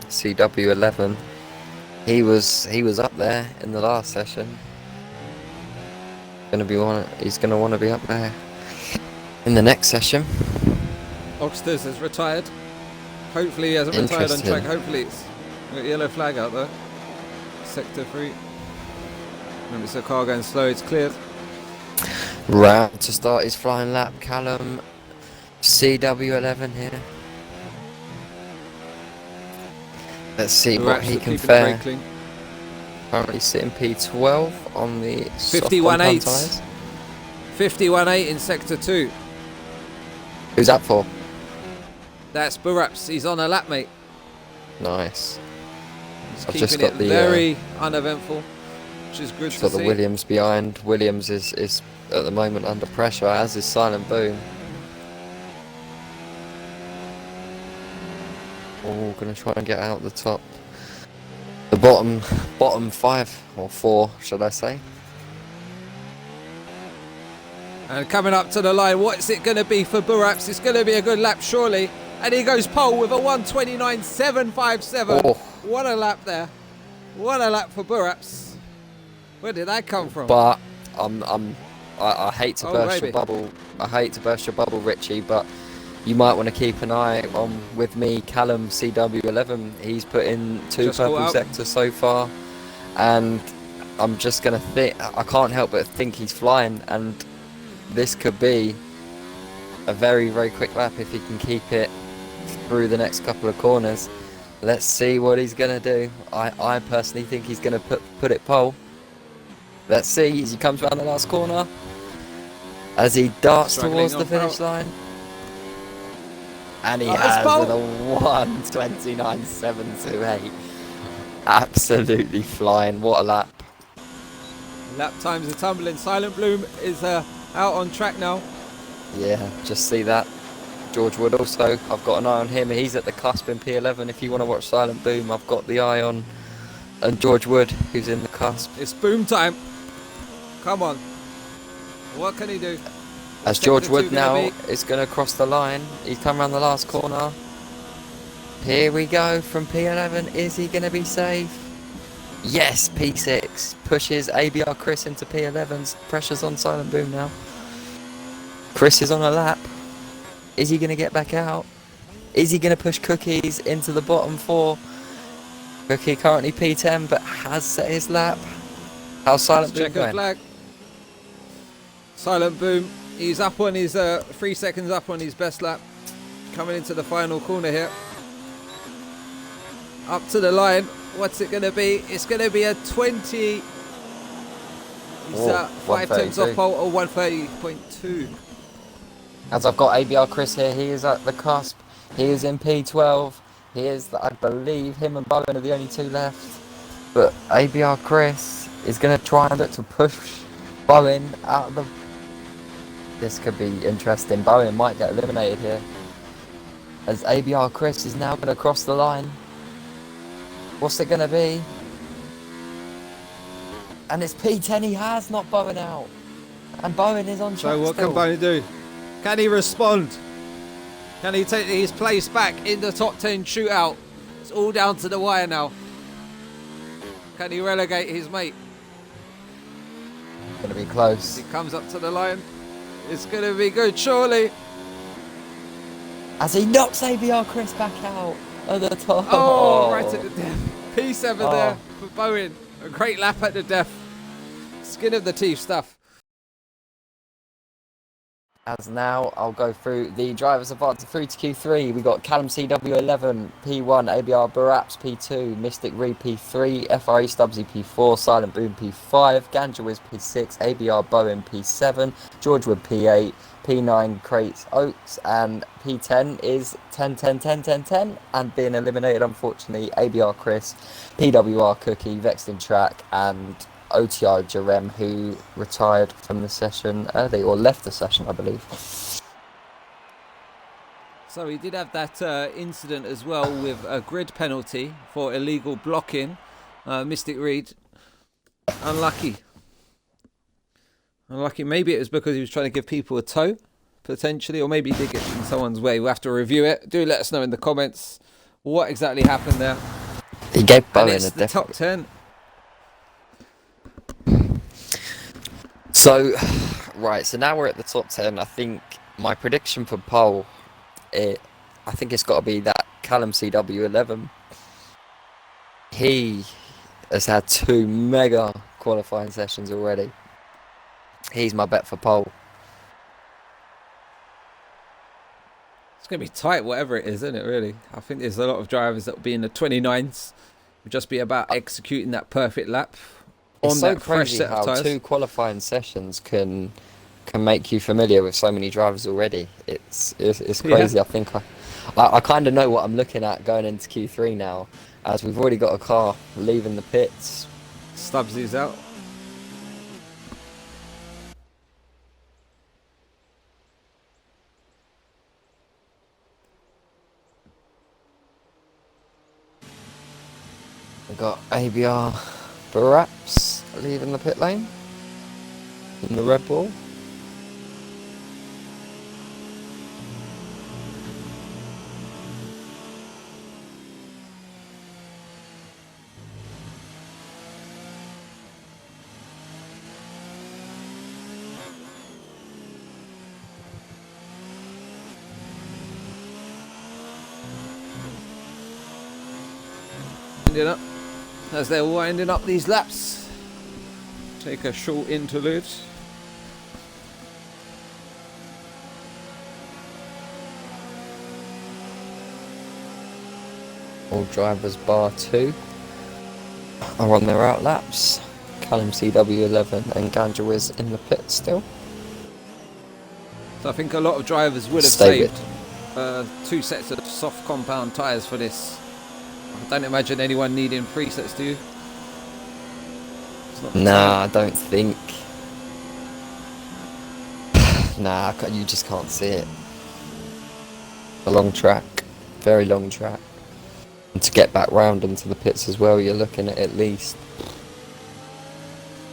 CW11. He was up there in the last session. He's gonna want to be up there in the next session. Oxters has retired. Hopefully he hasn't retired on track. Hopefully it's got a yellow flag out there. Sector 3. Remember, it's a car going slow. It's cleared. Round to start his flying lap. Callum CW11 here. Let's see what he can fare. Currently sitting P12 on the 51.8. 51.8 in Sector 2. Who's that for? That's Buraps. He's on a lap, mate. Nice. He's I've keeping just got it the, very uneventful, which is good to got see. the Williams behind. Williams is at the moment under pressure, as is Silent Boom. Oh, gonna try and get out the top. The bottom 5 or 4, should I say? And coming up to the line, what's it going to be for Buraps? It's going to be a good lap, surely. And he goes pole with a 1:29.757. Oh. What a lap there! What a lap for Buraps. Where did that come from? But I hate to burst baby. your bubble. I hate to burst your bubble, Richie. But you might want to keep an eye on with me, Callum CW11. He's put in 2 Just caught purple up. sectors so far, and I'm just gonna think. I can't help but think he's flying, and this could be a very, very quick lap if he can keep it through the next couple of corners. Let's see what he's gonna do. I personally think he's gonna put it pole. Let's see as he comes around the last corner, as he darts towards the finish line. And he has with a 1:29.728. Absolutely flying. What a lap. Lap times are tumbling. Silent Bloom is out on track now. Yeah, just see that. George Wood also, I've got an eye on him. He's at the cusp in P11. If you want to watch Silent Boom, I've got the eye on George Wood, who's in the cusp. It's boom time. Come on. What can he do? As George Wood now is going to cross the line. He's come around the last corner. Here we go from P11. Is he going to be safe? Yes, P6. Pushes ABR Chris into P11's. Pressure's on Silent Boom now. Chris is on a lap. Is he going to get back out? Is he going to push Cookies into the bottom 4? Cookie currently P10 but has set his lap. How's Silent Boom going? Flag. Silent Boom. He's up on his 3 seconds up on his best lap. Coming into the final corner here. Up to the line. What's it going to be? It's going to be a 20. He's 5 tenths off pole or 130.2. As I've got ABR Chris here, he is at the cusp. He is in P12. He is, I believe, him and Bowen are the only 2 left. But ABR Chris is going to try and look to push Bowen out of the... This could be interesting. Bowen might get eliminated here, as ABR Chris is now going to cross the line. What's it going to be? And it's P10. He has knocked Bowen out, and Bowen is on track. So what still. can Bowen do? Can he respond? Can he take his place back in the top 10 shootout? It's all down to the wire now. Can he relegate his mate? Gonna be close. He comes up to the line. It's gonna be good, surely. As he knocks ABR Chris back out at the top. Oh, right at the death. P7 there for Bowen. A great lap at the death. Skin of the teeth stuff. As now, I'll go through the drivers advancing through to Q3. We got Callum CW11, P1, ABR Buraps P2, Mystic Reed P3, FRE Stubbsy P4, Silent Boom P5, Ganja Wiz P6, ABR Bowen P7, George Wood P8, P9 Crates Oaks, and P10 is 10, 10, 10, 10, 10, and being eliminated, unfortunately, ABR Chris, PWR Cookie, Vexed Track, and OTR Jerem, who retired from the session early, or left the session, I believe. So he did have that incident as well with a grid penalty for illegal blocking. Mystic Reed, unlucky. Maybe it was because he was trying to give people a tow, potentially, or maybe he did get in someone's way. We'll have to review it. Do let us know in the comments what exactly happened there. He gave Bowen a the top 10. So, right, so now we're at the top 10. I think my prediction for pole, I think it's got to be that Callum CW11. He has had 2 mega qualifying sessions already. He's my bet for pole. It's going to be tight, whatever it is, isn't it, really? I think there's a lot of drivers that will be in the 29s. It'll just be about executing that perfect lap. It's so crazy how 2 qualifying sessions can make you familiar with so many drivers already. It's crazy. Yeah. I think I kind of know what I'm looking at going into Q3 now, as we've already got a car leaving the pits. Stubbsy's out. We've got ABR Buraps leaving the pit lane in the Red Bull. Up as they're winding up these laps. Take a short interlude. All drivers bar 2 are on their out laps. Callum CW11 and Ganja Wiz in the pit still. So I think a lot of drivers would have saved 2 sets of soft compound tyres for this. I don't imagine anyone needing 3 sets, do you? Nah, I don't think. Nah, you just can't see it. A long track, very long track. And to get back round into the pits as well, you're looking at least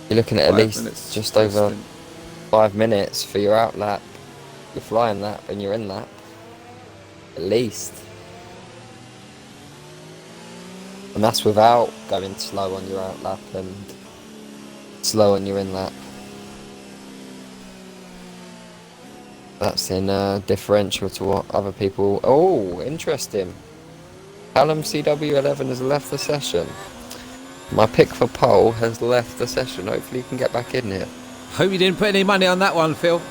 just over 5 minutes for your out lap, your flying lap, and your in lap. At least. And that's without going slow on your out lap and slow on your in lap. That's in differential to what other people... Oh, interesting. Callum CW11 has left the session. My pick for pole has left the session. Hopefully you can get back in here. Hope you didn't put any money on that one, Phil.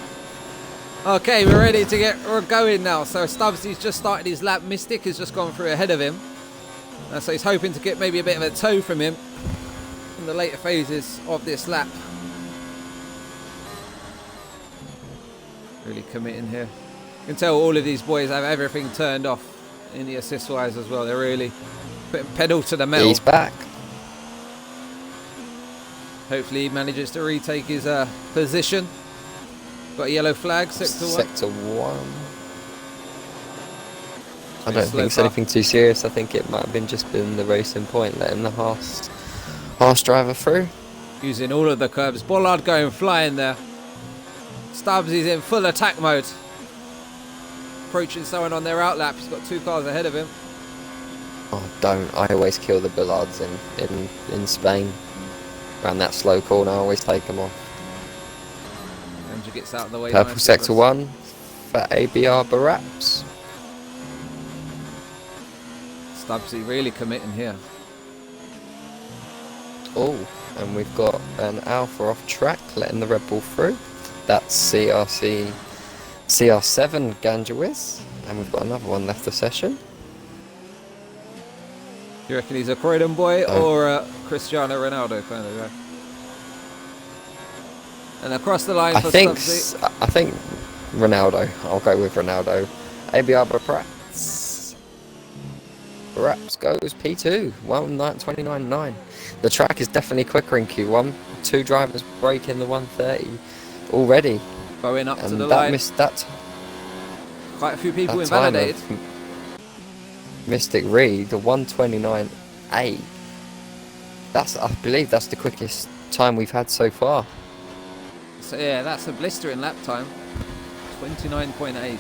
Okay, we're ready to get going now. So Stubbsy's just started his lap. Mystic has just gone through ahead of him. So he's hoping to get maybe a bit of a tow from him in the later phases of this lap. Really committing here. You can tell all of these boys have everything turned off in the assist wise as well. They're really putting pedal to the metal. He's back. Hopefully he manages to retake his position. Got a yellow flag, sector 1. Sector 1. I don't think it's anything too serious. I think it might have just been the racing point, letting the Haas driver through. Using all of the curbs. Bollard going flying there. Stubbs is in full attack mode. approaching someone on their outlap. He's got 2 cars ahead of him. Oh, don't. I always kill the Bullards in Spain. Around that slow corner, I always take them off. Andrew gets out of the way. Purple nice sector 1 for ABR Buraps. Stubbsy really committing here. Oh, and we've got an Alpha off track, letting the Red Bull through. That's CR7 Ganjawiz. And we've got another one left the session. You reckon he's a Croydon boy or a Cristiano Ronaldo kind of guy? And across the line for Stubbsy. I think Ronaldo. I'll go with Ronaldo. ABR Buraps. Buraps goes P2. 1:29.9. The track is definitely quicker in Q1. 2 drivers breaking the 1:30 already. Going up and to the that line. Missed that. Quite a few people invalidated. Mystic Reed, the 1:29.8. I believe that's the quickest time we've had so far. So yeah, that's a blistering lap time. 29.8.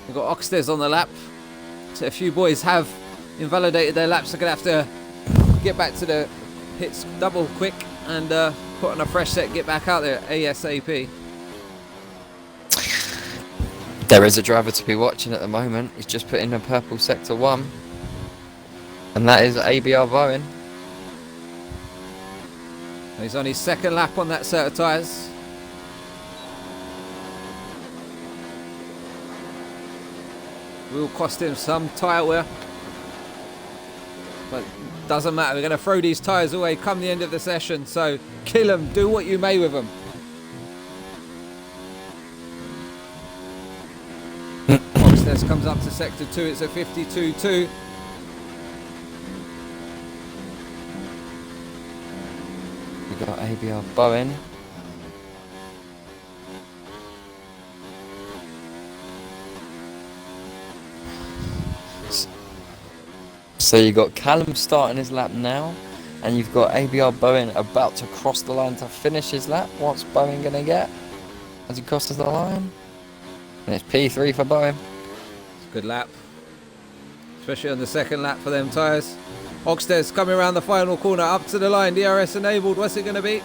We've got Oxtez on the lap. So a few boys have invalidated their laps. They're going to have to get back to the pits double quick and put on a fresh set, get back out there ASAP. There is a driver to be watching at the moment. He's just put in a purple sector 1. And that is ABR Bowen. He's on his 2nd lap on that set of tyres. Will cost him some tyre wear. But doesn't matter. We're going to throw these tyres away come the end of the session. So kill them. Do what you may with them. Oxtez comes up to sector 2. It's a 52.2. We've got ABR Bowen. So you've got Callum starting his lap now, and you've got ABR Bowen about to cross the line to finish his lap. What's Bowen going to get as he crosses the line? And it's P3 for Bowen. Good lap, especially on the 2nd lap for them tyres. Oxtez coming around the final corner, up to the line, DRS enabled. What's it going to be?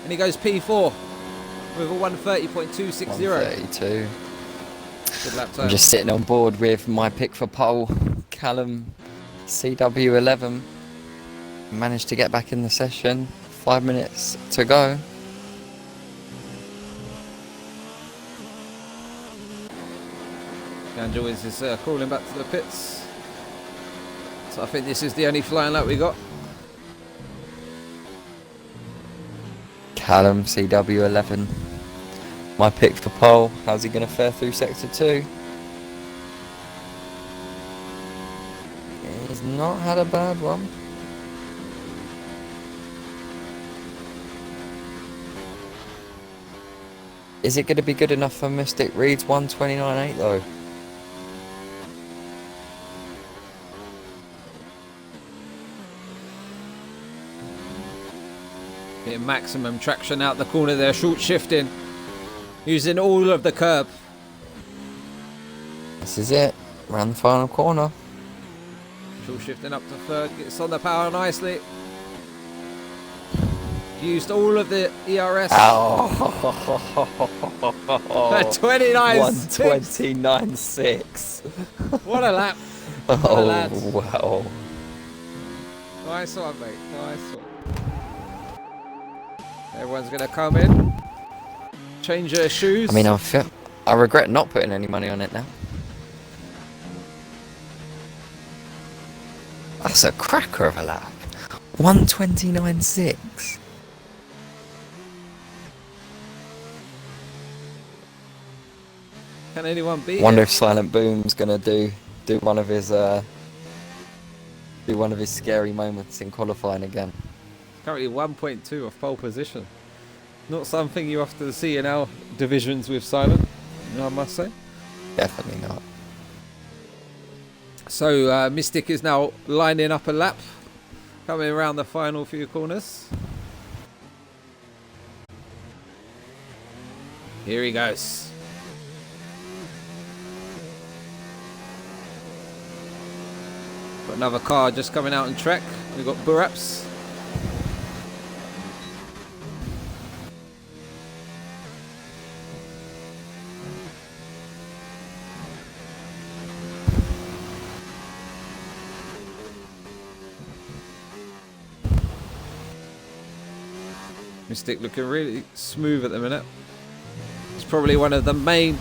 And he goes P4 with a 1:30.260. 1:32. Good lap time. I'm just sitting on board with my pick for pole, Callum CW11. Managed to get back in the session. 5 minutes to go. Ganjawiz is crawling back to the pits. So I think this is the only flying lap we got. Callum CW11. My pick for pole. How's he going to fare through sector 2? He's not had a bad one. Is it going to be good enough for Mystic Reed's 1:29.8 though? Getting maximum traction out the corner there, short shifting, using all of the curb. This is it, round the final corner. Short shifting up to 3rd, gets on the power nicely. Used all of the ERS. Oh. 1:29.6. What a lap. Oh, lad. wow. Nice one, mate. Nice one. Everyone's going to come in, change their shoes. I mean, I regret not putting any money on it now. That's a cracker of a lap. 1:29.6. Can anyone beat Wonder it? if Silent Boom's gonna do one of his scary moments in qualifying again. Currently 1.2 off pole position. Not something you often see in our divisions with Silent, I must say. Definitely not. So Mystic is now lining up a lap, coming around the final few corners. Here he goes. Another car just coming out on track. We've got Buraps. Mystic looking really smooth at the minute. He's probably one of the main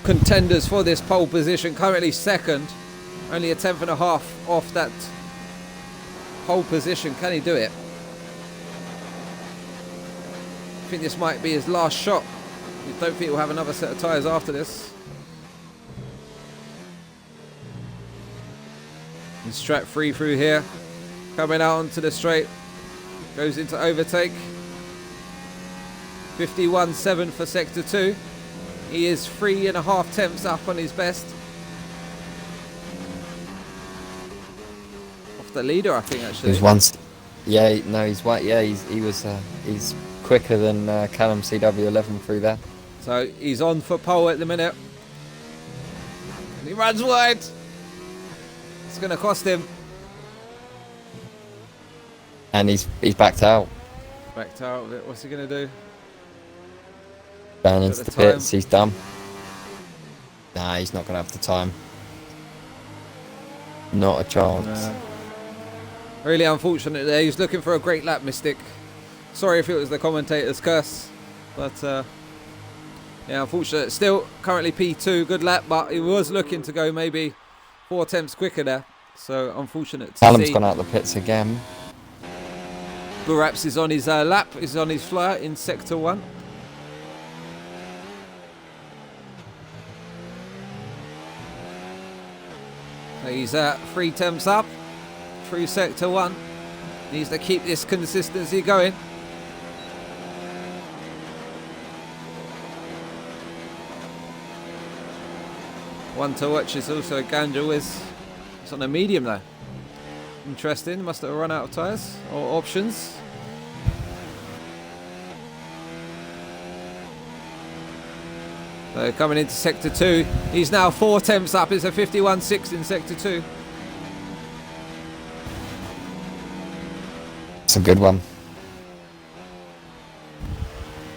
contenders for this pole position. Currently second. Only a tenth and a half off that pole position. Can he do it? I think this might be his last shot. I don't think he'll have another set of tyres after this. And strap free through here. Coming out onto the straight. Goes into overtake. 51.7 for sector 2. He is 3.5 tenths up on his best. Off the leader, I think, actually. He was once. Yeah, no, he's white. Yeah, he's quicker than Callum CW11 through there. So he's on for pole at the minute. And he runs wide. It's going to cost him. And he's backed out. Backed out of it. What's he going to do? Down into the pits, he's done. Nah, he's not going to have the time. Not a chance. No. Really unfortunate there. He's looking for a great lap, Mystic. Sorry if it was the commentator's curse. But, yeah, unfortunate. Still, currently P2. Good lap, but he was looking to go maybe 4 attempts quicker there. So, unfortunate to Callum's see. gone out the pits again. Buraps is on his lap. Is on his flyer in Sector 1. He's 3 temps up through Sector 1. Needs to keep this consistency going. One to watch is also Ganja Wiz. It's on a medium though. Interesting, must have run out of tyres or options. So coming into Sector 2, he's now 4 temps up. It's a 51.6 in Sector 2. It's a good one.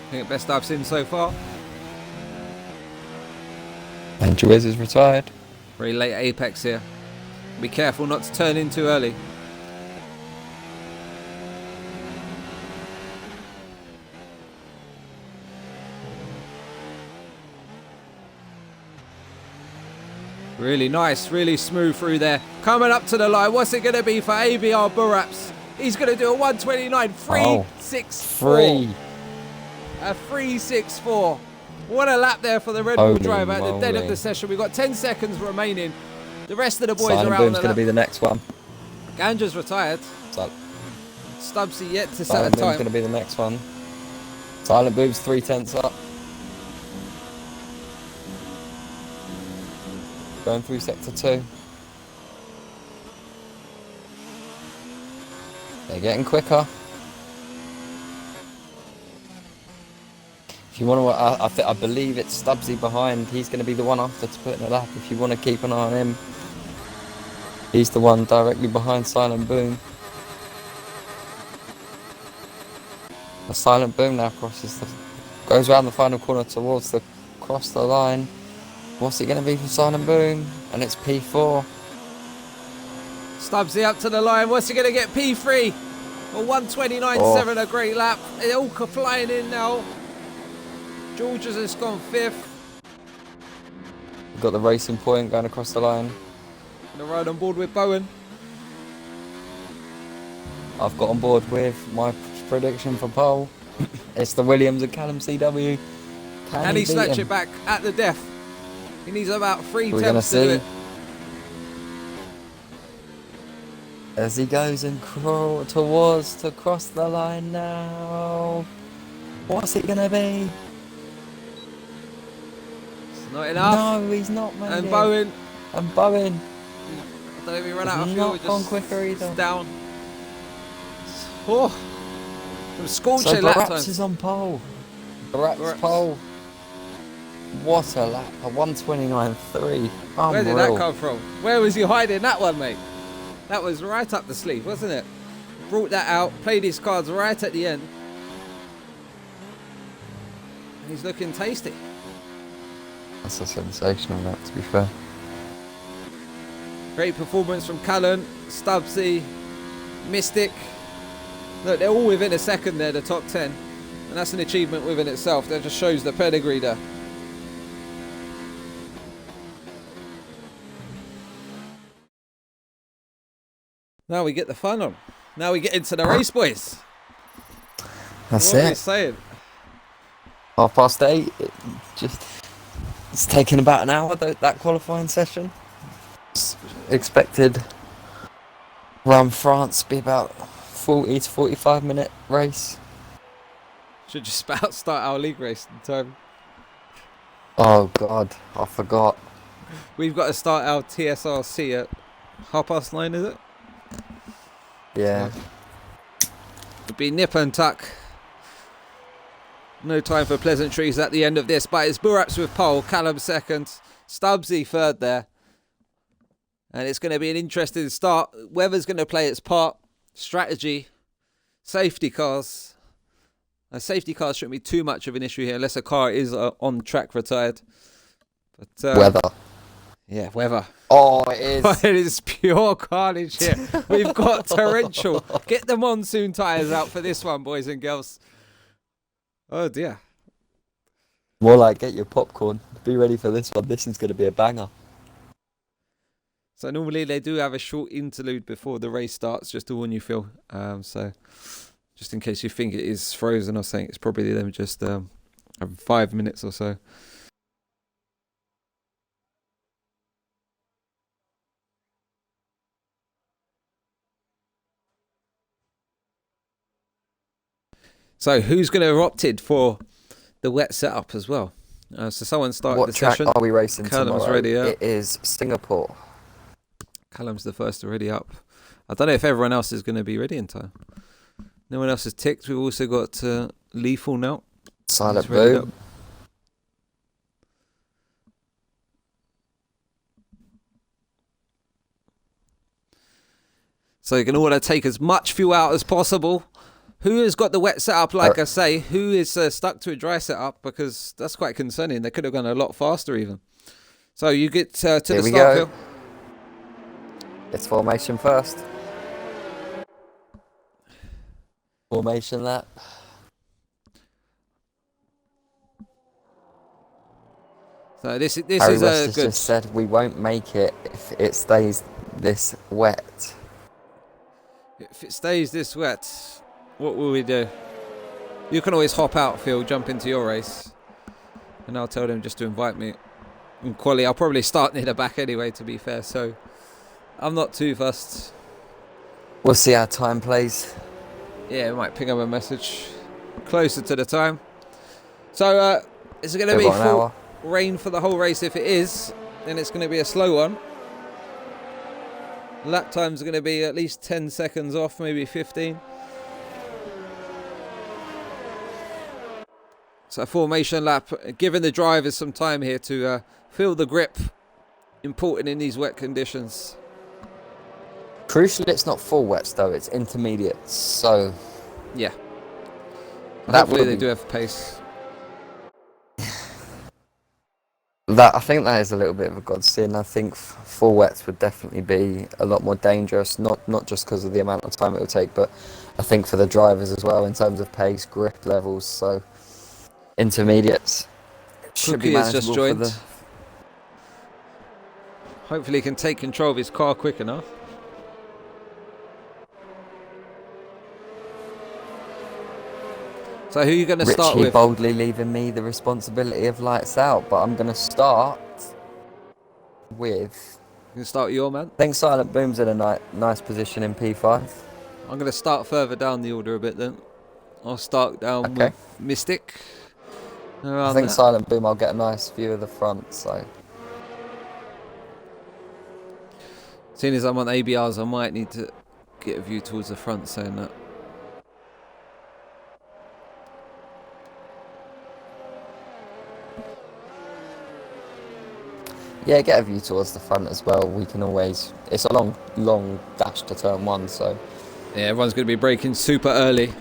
I think the best I've seen so far. And Juiz is retired. Very late apex here. Be careful not to turn in too early. Really nice, really smooth through there. Coming up to the line, what's it going to be for ABR Buraps? He's going to do a 129, 3.64. A 3.64. What a lap there for the Red Bull driver at the dead of the session. We've got 10 seconds remaining. The rest of the boys Silent are out Boom's on the going lap. to be the next one. Ganja's retired. Stubbsy yet to set a Silent Boom's time. going to be the next one. Silent Boom's 3 tenths up. Going through Sector 2. They're getting quicker. If you want to, I believe it's Stubbsy behind. He's going to be the one after to put in a lap. If you want to keep an eye on him, he's the one directly behind Silent Boom. The Silent Boom now goes around the final corner towards cross the line. What's it going to be for Silent Boom? And it's P4. Stubbsy up to the line. What's he going to get? P3. A 129.7, a great lap. They're all flying in now. George's has gone 5th. We've got the racing point going across the line. Going to ride on board with Bowen. I've got on board with my prediction for pole. It's the Williams and Callum CW. Can he snatch it back at the death? He needs about 3 We're going to attempts to do see. it. As he goes and crawl towards to cross the line now. What's it going to be? It's not enough. No, he's not made And it. Bowen. And Bowen. I don't know if he ran out of fuel. Not gone quicker either. It's down. Oh. Some scorching So lap Buraps times. is on pole. Buraps pole. What a lap. A 129.3. Where did that come from? Where was you hiding that one, mate? That was right up the sleeve, wasn't it? Brought that out, played his cards right at the end. And he's looking tasty. That's a sensational that, to be fair. Great performance from Callan, Stubbsy, Mystic. Look, they're all within a second there, the top 10. And that's an achievement within itself. That just shows the pedigree there. Now we get the fun on. Now we get into the race, boys. That's what it. Are you saying? 8:30. It's taken about an hour, that qualifying session. It's expected around France to be about 40 to 45 minute race. Should just about start our league race in time. Oh God, I forgot. We've got to start our TSRC at 9:30, is it? Yeah. It'd be nip and tuck. No time for pleasantries at the end of this, but it's Buraps with pole, Callum second, Stubbsy third there. And it's going to be an interesting start. Weather's going to play its part. Strategy, safety cars. Safety cars shouldn't be too much of an issue here unless a car is on track retired. But Weather. Yeah, weather. Oh, it is. It is pure carnage here. We've got torrential. Get the monsoon tyres out for this one, boys and girls. Oh dear. More like get your popcorn. Be ready for this one. This is going to be a banger. So normally they do have a short interlude before the race starts, just to warn you, Phil. So just in case you think it is frozen or something, it's probably them just 5 minutes or so. So who's going to have opted for the wet setup as well? So someone started the session. What track are we racing Callum's tomorrow? ready up. It is Singapore. Callum's the first already up. I don't know if everyone else is going to be ready in time. No one else has ticked. We've also got Lethal now. Silent Boom. So you're going to want to take as much fuel out as possible. Who has got the wet setup, like I say? Who is stuck to a dry setup? Because that's quite concerning. They could have gone a lot faster even. So you get to the start, Phil. It's formation first. Formation lap. So this Harry is West a has good. just said we won't make it if it stays this wet. If it stays this wet, what will we do? You can always hop out, Phil, jump into your race, and I'll tell them just to invite me. And quali, I'll probably start near the back anyway, to be fair. So I'm not too fussed. We'll see how time plays. Yeah, we might ping up a message closer to the time. So is it going to be full rain for the whole race? If it is, then it's going to be a slow one. Lap times are going to be at least 10 seconds off, maybe 15. So a formation lap, giving the drivers some time here to feel the grip, important in these wet conditions. Crucially, it's not full wets though, it's intermediate, so... Yeah. Hopefully they do have pace. I think that is a little bit of a godsend. I think full wets would definitely be a lot more dangerous, not just because of the amount of time it will take, but I think for the drivers as well in terms of pace, grip levels, so intermediates should be manageable just joined. Hopefully he can take control of his car quick enough. So who are you going to start with? Boldly leaving me the responsibility of lights out, but I'm going to start with... You can start with your man? I think Silent Boom's in a nice position in P5. I'm going to start further down the order a bit then. I'll start down with Mystic. I think Silent Boom, I'll get a nice view of the front, so... Seeing as I'm on ABRs, I might need to get a view towards the front, saying that. Yeah, get a view towards the front as well. We can always... It's a long dash to turn 1, so... Yeah, everyone's going to be braking super early.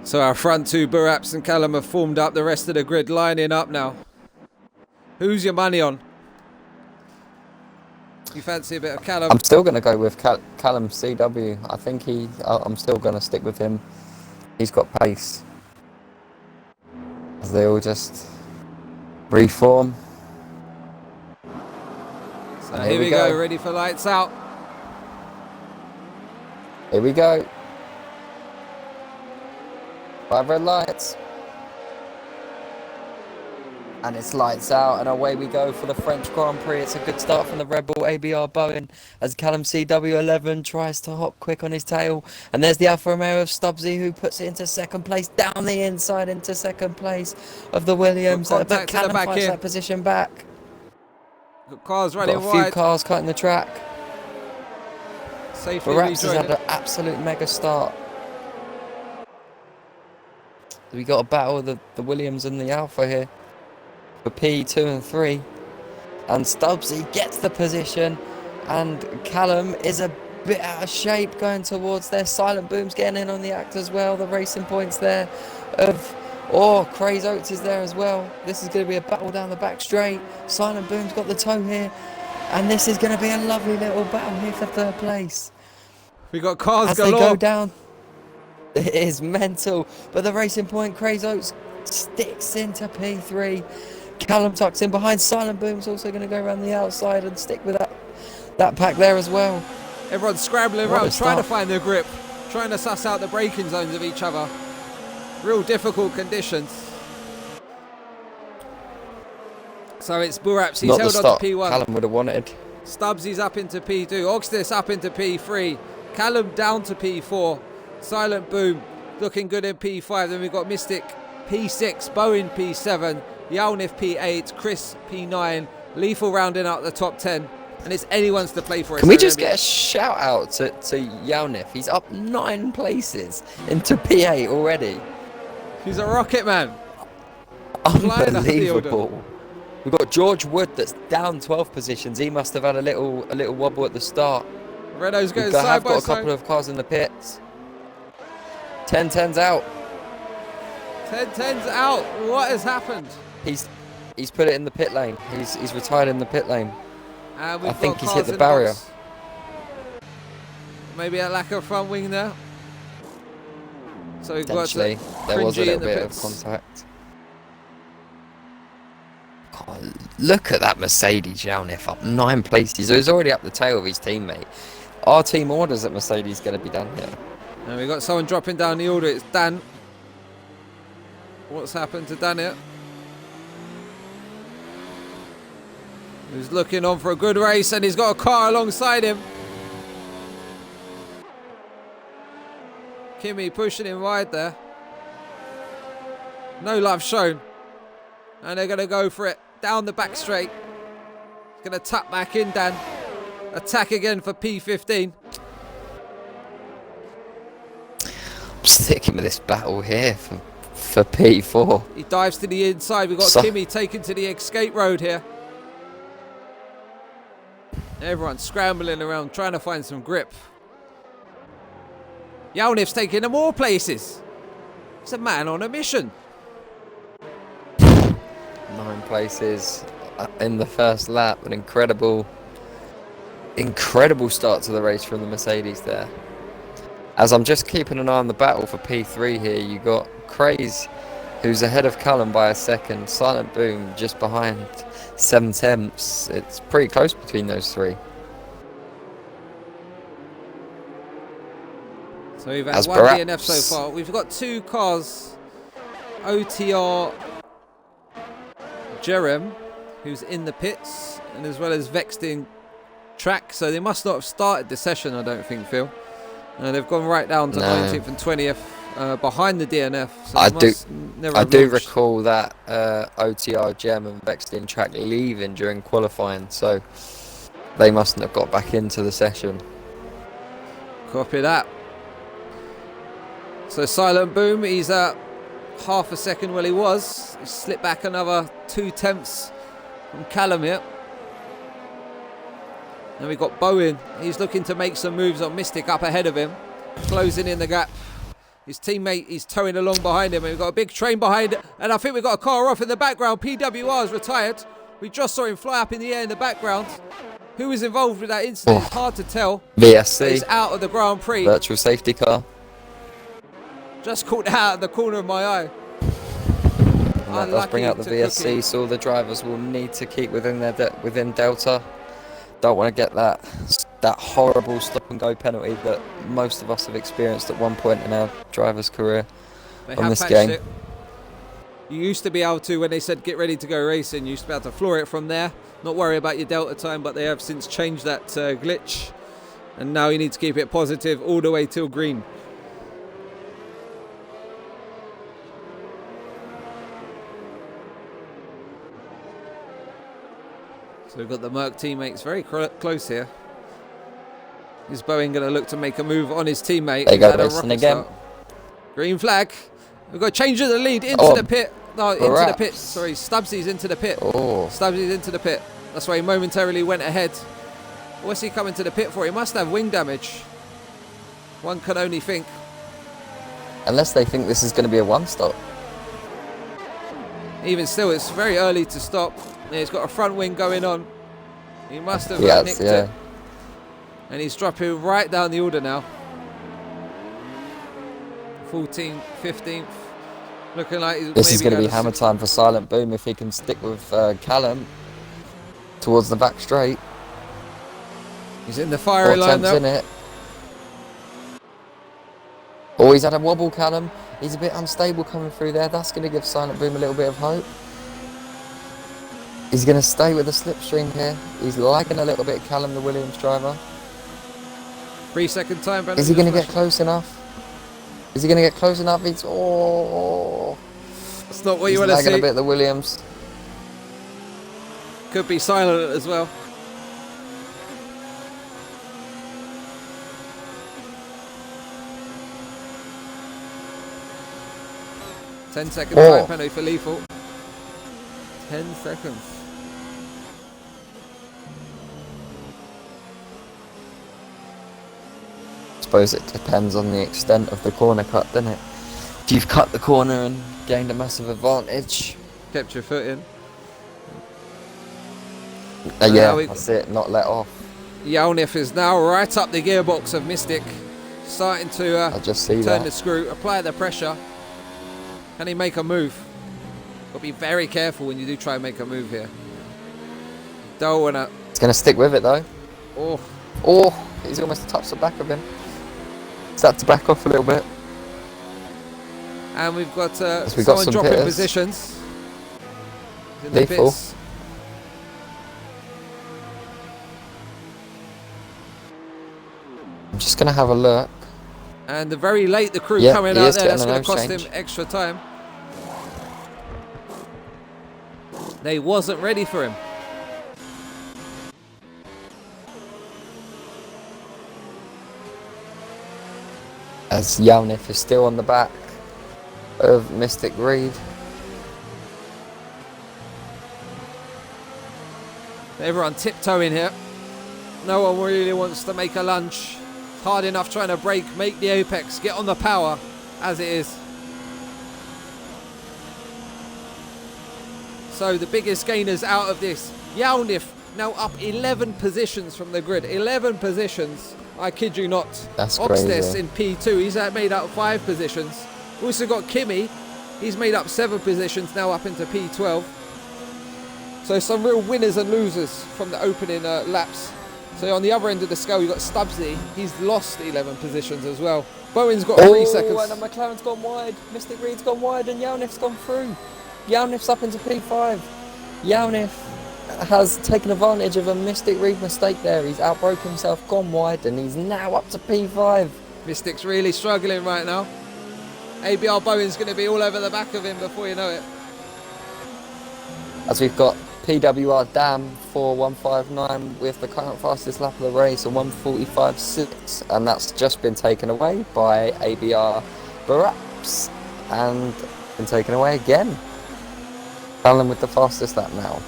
So our front two, Buraps and Callum, have formed up. The rest of the grid lining up now. Who's your money on? You fancy a bit of Callum? I'm still going to go with Callum CW. I think I'm still going to stick with him. He's got pace. As they all just reform. So here we go, ready for lights out. Here we go. 5 red lights. And it's lights out, and away we go for the French Grand Prix. It's a good start from the Red Bull ABR Bowen as Callum CW11 tries to hop quick on his tail. And there's the Alfa Romeo of Stubbsy, who puts it into second place, down the inside into second place of the Williams. But Callum finds that position back. Got cars running got a wide. few cars cutting the track. Safely Buraps has had an absolute mega start. We got a battle of the Williams and the Alfa here for P2 and 3, and Stubbsy gets the position, and Callum is a bit out of shape going towards there. Silent Boom's getting in on the act as well. The racing points there of Craze Oates is there as well. This is going to be a battle down the back straight. Silent Boom's got the toe here, and this is going to be a lovely little battle here for third place. We got cars as galore. They go down. It is mental, but the racing point, Craze Oates sticks into P3. Callum tucks in behind. Silent Boom's also going to go around the outside and stick with that pack there as well. Everyone's scrambling around, trying to find their grip, trying to suss out the braking zones of each other. Real difficult conditions. So it's Buraps, he's held on to P1. Callum would have wanted. Stubbsy's up into P2, Oxtis up into P3, Callum down to P4, Silent Boom looking good in P5. Then we've got Mystic P6, Bowen P7, Yalnif P8, Chris P9, Lethal rounding out the top 10, and it's anyone's to play for. Can we just get a shout out to Yalnif? He's up 9 places into P8 already. He's a rocket man. Unbelievable. We've got George Wood that's down 12 positions. He must have had a little wobble at the start. Renault's going side by got a side. couple of cars in the pits. 10-10's out. 10-10's out. What has happened? He's put it in the pit lane. He's retired in the pit lane. And I think he's hit the barrier. Maybe a lack of front wing there. So we've got there was a little bit of contact. God, look at that Mercedes Yalnif up 9 places. He was already up the tail of his teammate. Our team orders that Mercedes going to be done here. And we've got someone dropping down the order. It's Dan. What's happened to Dan here? He's looking on for a good race, and he's got a car alongside him. Kimi pushing him wide there. No love shown. And they're going to go for it down the back straight. He's going to tuck back in, Dan. Attack again for P15. I'm sticking with this battle here for P4. He dives to the inside. We've got Kimi taken to the escape road here. Everyone's scrambling around trying to find some grip. Yalnif's taking them all places. He's a man on a mission. 9 places in the first lap. An incredible start to the race from the Mercedes there. As I'm just keeping an eye on the battle for P3 here, you got Craze, who's ahead of Callum by a second. Silent Boom just behind 7/10. It's pretty close between those 3. So we've had one DNF so far. We've got 2 cars. OTR Jerem, who's in the pits, and as well as Vexed in track. So they must not have started the session, I don't think, Phil. They've gone right down to 19th and 20th behind the DNF. So I do recall that OTR Gem and Vexed in track leaving during qualifying, so they mustn't have got back into the session. Copy that. So Silent Boom, he's at half a second. Well, he slipped back another 2 tenths from Callum here. And we've got Bowen. He's looking to make some moves on Mystic up ahead of him. Closing in the gap. His teammate is towing along behind him. And we've got a big train behind. And I think we've got a car off in the background. PWR is retired. We just saw him fly up in the air in the background. Who was involved with that incident? It's hard to tell. VSC. He's out of the Grand Prix. Virtual safety car. Just caught out of the corner of my eye. And that does bring out the VSC, so all the drivers will need to keep within their within Delta. Don't want to get that horrible stop and go penalty that most of us have experienced at one point in our driver's career on this game. It. You used to be able to, when they said get ready to go racing, you used to be able to floor it from there, not worry about your Delta time, but they have since changed that glitch, and now you need to keep it positive all the way till green. So we've got the Merc teammates very close here. Is Bowen going to look to make a move on his teammate? They go racing again. Green flag. We've got change of the lead into the pit. No, Buraps. into the pit. Sorry, Stubbsy's into the pit. Stubbsy's into the pit. That's why he momentarily went ahead. What's he coming to the pit for? He must have wing damage. One can only think. Unless they think this is going to be a one-stop. Even still, it's very early to stop. Yeah, he's got a front wing going on. He must have nicked it. And he's dropping right down the order now. 14th, 15th. Looking like he's this is going to be hammer time for Silent Boom if he can stick with Callum towards the back straight. He's in the firing line though. In it. Oh, he's had a wobble, Callum. He's a bit unstable coming through there. That's going to give Silent Boom a little bit of hope. He's going to stay with the slipstream here. He's lagging a little bit, Callum, the Williams driver. 3 second time. Is he going to get close enough? Is he going to get close enough? It's That's not what you want to see. He's lagging a bit, the Williams. Could be silent as well. Ten-second time penalty for lethal. 10 seconds. I suppose it depends on the extent of the corner cut, doesn't it? If you've cut the corner and gained a massive advantage. Kept your foot in. Yeah, that's it, not let off. Yalnif is now right up the gearbox of Mystic. Starting to turn the screw, apply the pressure. Can he make a move? But be very careful when you do try and make a move here. Don't want to... He's going to stick with it though. Oh, he's almost touched the back of him. He's had to back off a little bit. And we've got someone dropping positions. In the pits. I'm just going to have a look. And very late the crew coming out there. That's going to cost him extra time. They wasn't ready for him. As Yalnif is still on the back of Mystic Reed. Everyone tiptoeing here. No one really wants to make a lunge. Hard enough trying to brake, make the apex, get on the power as it is. So the biggest gainers out of this. Yalnif now up 11 positions from the grid. 11 positions. I kid you not. That's Oxtes crazy. in P2. He's made up 5 positions. Also got Kimmy. He's made up 7 positions, now up into P12. So some real winners and losers from the opening laps. So on the other end of the scale, you've got Stubbsy. He's lost 11 positions as well. Bowen's got 3 seconds. And McLaren's gone wide. Mystic Reed's gone wide and Yalnif's gone through. Yalnif's up into P5. Yalnif has taken advantage of a Mystic Reed mistake there. He's outbroke himself, gone wide, and he's now up to P5. Mystic's really struggling right now. ABR Bowen's going to be all over the back of him before you know it. As we've got PWR Dam for 159 with the current fastest lap of the race, a 1:45.6, and that's just been taken away by ABR Buraps and been taken away again. Alan with the fastest lap now.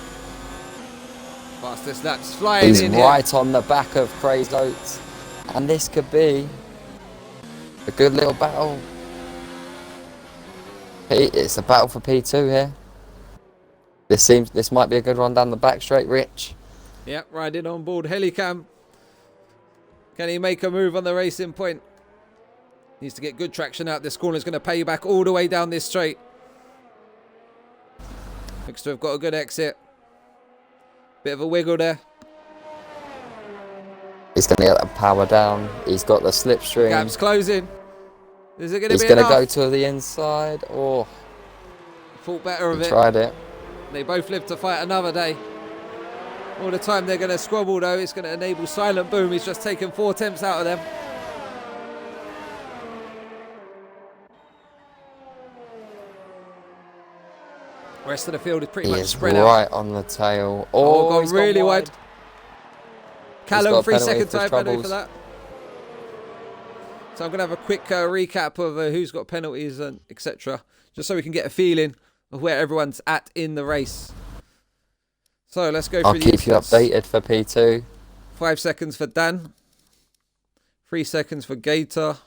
Fastest laps flying He's in right here. on the back of Crazy Oats. And this could be a good little battle. It's a battle for P2 here. This might be a good one down the back straight, Rich. Yep, riding on board Helicam. Can he make a move on the racing point? Needs to get good traction out. This corner is going to pay you back all the way down this straight. Looks to have got a good exit. Bit of a wiggle there. He's going to get that power down. He's got the slipstream. Gap's closing. Is it going to be enough? He's going to go to the inside. Oh, thought better of he it. tried it. They both live to fight another day. All the time they're going to squabble though. It's going to enable Silent Boom. He's just taken 4 attempts out of them. The rest of the field is pretty much spread out. Right on the tail. Oh, Oh, gone really wide. Callum, 3 second for time penalty troubles. for that. So I'm going to have a quick recap of who's got penalties and etc. Just so we can get a feeling of where everyone's at in the race. So let's go I'll through the keep you incidents. updated for P2. 5 seconds for Dan. 3 seconds for Gator.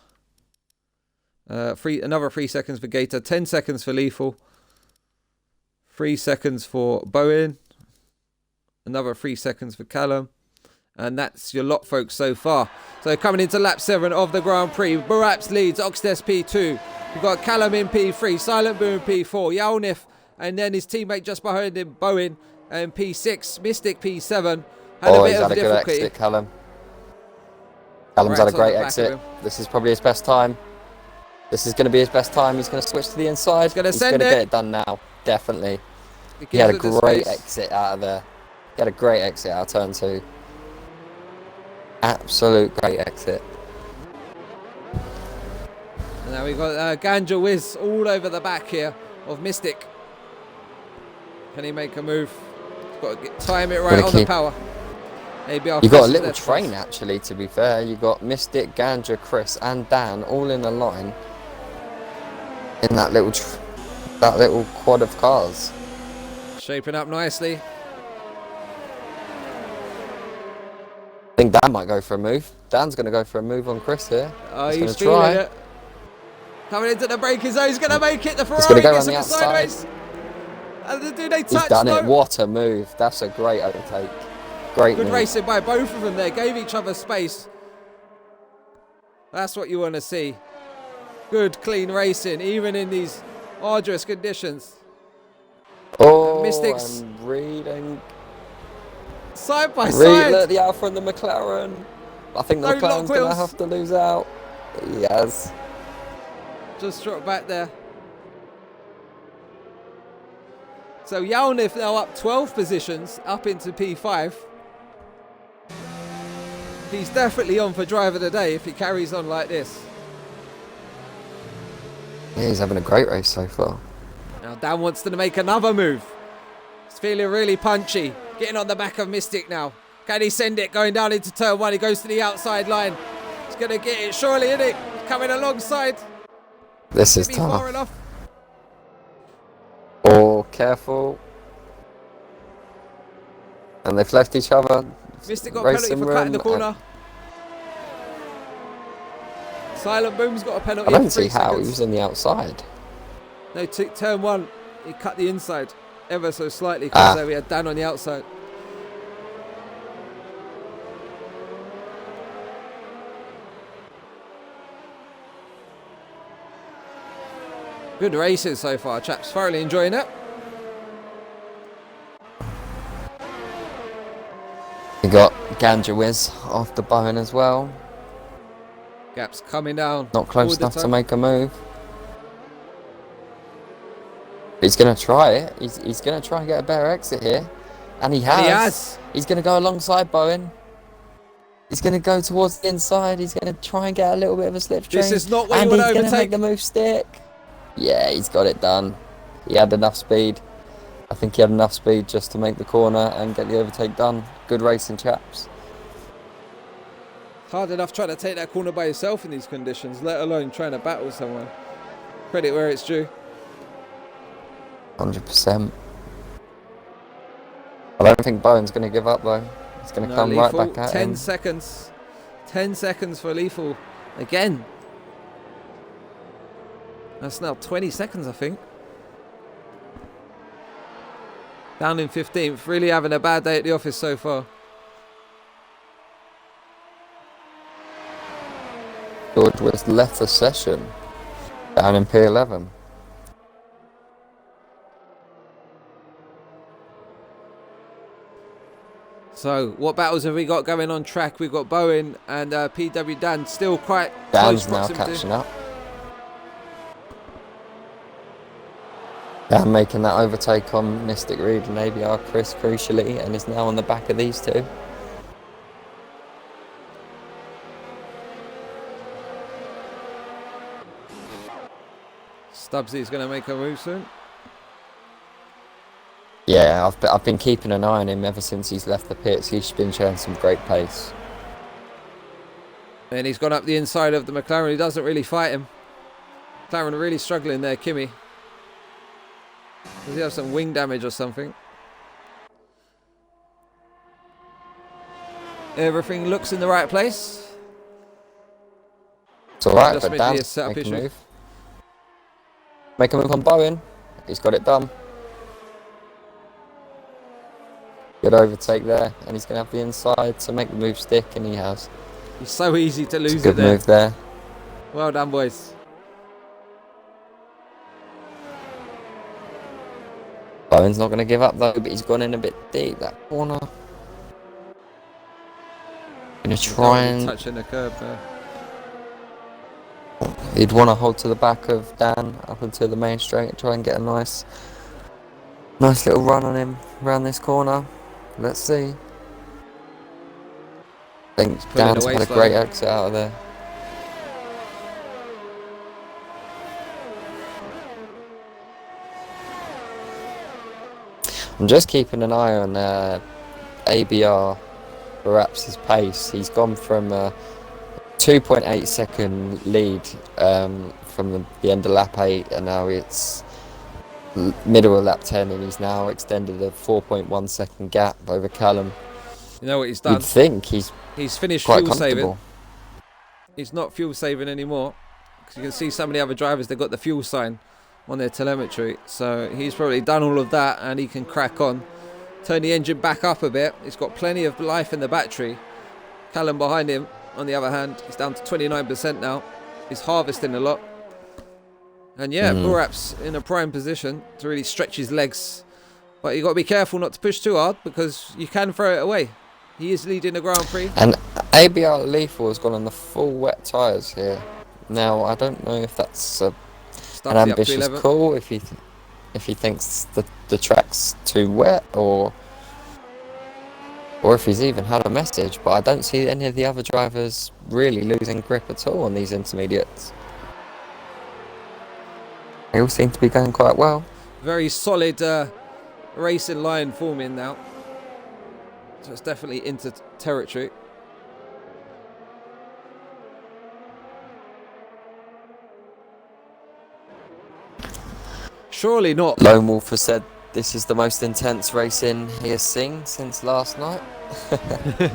Another 3 seconds for Gator. 10 seconds for Lethal. 3 seconds for Bowen. Another 3 seconds for Callum. And that's your lot, folks, so far. So coming into lap 7 of the Grand Prix. Buraps leads, Oxdes P2. We've got Callum in P3, Silent Boom P4, Yalnif, and then his teammate just behind him, Bowen, and P6, Mystic P7. Had a bit He's of had a good difficulty. exit, Callum. Callum's Right had a on the great back of exit. him. This is probably his best time. This is going to be his best time. He's going to switch to the inside. He's gonna send get it. it done now. Definitely. It He had a gives it the great space. exit out of there. He had a great exit out of turn 2. Absolute great exit. And now we've got Ganja Wiz all over the back here of Mystic. Can he make a move? He's got to time it right on the power. ABR You've got a forces little their train choice. actually, to be fair. You've got Mystic, Ganja, Chris and Dan all in a line in that little quad of cars. Shaping up nicely. I think Dan might go for a move. Dan's going to go for a move on Chris here. Oh, He's he's gonna try. feeling it. Coming into the braking zone, he's going to make it. The Ferrari gonna go gets around him the outside. sideways. And do they He's touch? done No. it. What a move. That's a great overtake. Great Good move. racing by both of them there. Gave each other space. That's what you want to see. Good, clean racing, even in these arduous conditions. Oh, Mystics. and Reed and Side by Reed, side. look, the Alpha and the McLaren. I think the No McLaren's lock going to wheels. have to lose out. He has. Just dropped back there. So Yalnif now up 12 positions, up into P5. He's definitely on for driver of the day if he carries on like this. Yeah, he's having a great race so far. Now Dan wants to make another move. He's feeling really punchy. Getting on the back of Mystic now. Can he send it going down into turn 1? He goes to the outside line. He's going to get it, surely, isn't it? Coming alongside. This is Be far tough. enough. Oh, careful. And they've left each other. Mystic got a penalty Racing for cutting the room, corner. Silent Boom's got a penalty. I don't for 3 see how. He seconds. was in the outside. No, turn 1, he cut the inside ever so slightly because we had Dan on the outside. Good racing so far, chaps. Thoroughly enjoying it. You got Ganja Wiz off the bone as well. Gaps coming down. Not all close the enough to time. make a move. He's going to try it. He's going to try and get a better exit here. And he has. And he has. He's going to go alongside Bowen. He's going to go towards the inside. He's going to try and get a little bit of a slipstream. This is not what and you want to he's going to make overtake. the move stick. Yeah, he's got it done. He had enough speed. I think he had enough speed just to make the corner and get the overtake done. Good racing, chaps. Hard enough trying to take that corner by yourself in these conditions, let alone trying to battle someone. Credit where it's due. 100%. I don't think Bowen's going to give up though. He's going to come Lethal, right back at 10 him. seconds. 10 seconds for Lethal again. That's now 20 seconds, I think. Down in 15th. Really having a bad day at the office so far. George was left the session. Down in P11. So, what battles have we got going on track? We've got Bowen and PW Dan still quite Dan's close now proximity. catching up. Dan making that overtake on Mystic Reed and ABR Chris crucially, and is now on the back of these two. Stubbsy's going to make a move soon. Yeah, I've been keeping an eye on him ever since he's left the pits. He's been showing some great pace. And he's gone up the inside of the McLaren. He doesn't really fight him. McLaren are really struggling there, Kimmy. Does he have some wing damage or something? Everything looks in the right place. It's alright, Just but meant to be a Dan's setup make a issue. move. Make a move on Bowen. He's got it done. Good overtake there, and he's going to have the inside to make the move stick, and he has. It's so easy to lose Good it there. move there. Well done, boys. Bowen's not going to give up though, but he's gone in a bit deep that corner. Going to try and touching the curb there. he'd want to hold to the back of Dan up until the main straight and try and get a nice little run on him around this corner. Let's see. I think pulling Dan's away had a slowly. great exit out of there. I'm just keeping an eye on ABR Buraps' pace. He's gone from a 2.8 second lead from the end of lap 8, and now it's middle of lap 10, and he's now extended a 4.1 second gap over Callum. You know what he's done? You'd think he's finished quite fuel saving. comfortable. He's not fuel saving anymore. Because you can see some of the other drivers, they've got the fuel sign on their telemetry. So he's probably done all of that, and he can crack on. Turn the engine back up a bit. He's got plenty of life in the battery. Callum behind him, on the other hand, he's down to 29% now. He's harvesting a lot. And yeah, Buraps in a prime position to really stretch his legs. But you got to be careful not to push too hard, because you can throw it away. He is leading the Grand Prix. And ABR Lethal has gone on the full wet tyres here. Now, I don't know if that's an ambitious call, if he thinks the track's too wet, or if he's even had a message. But I don't see any of the other drivers really losing grip at all on these intermediates. They all seem to be going quite well. Very solid racing line forming now. So it's definitely into territory. Surely not. Lone Wolf has said this is the most intense racing he has seen since last night.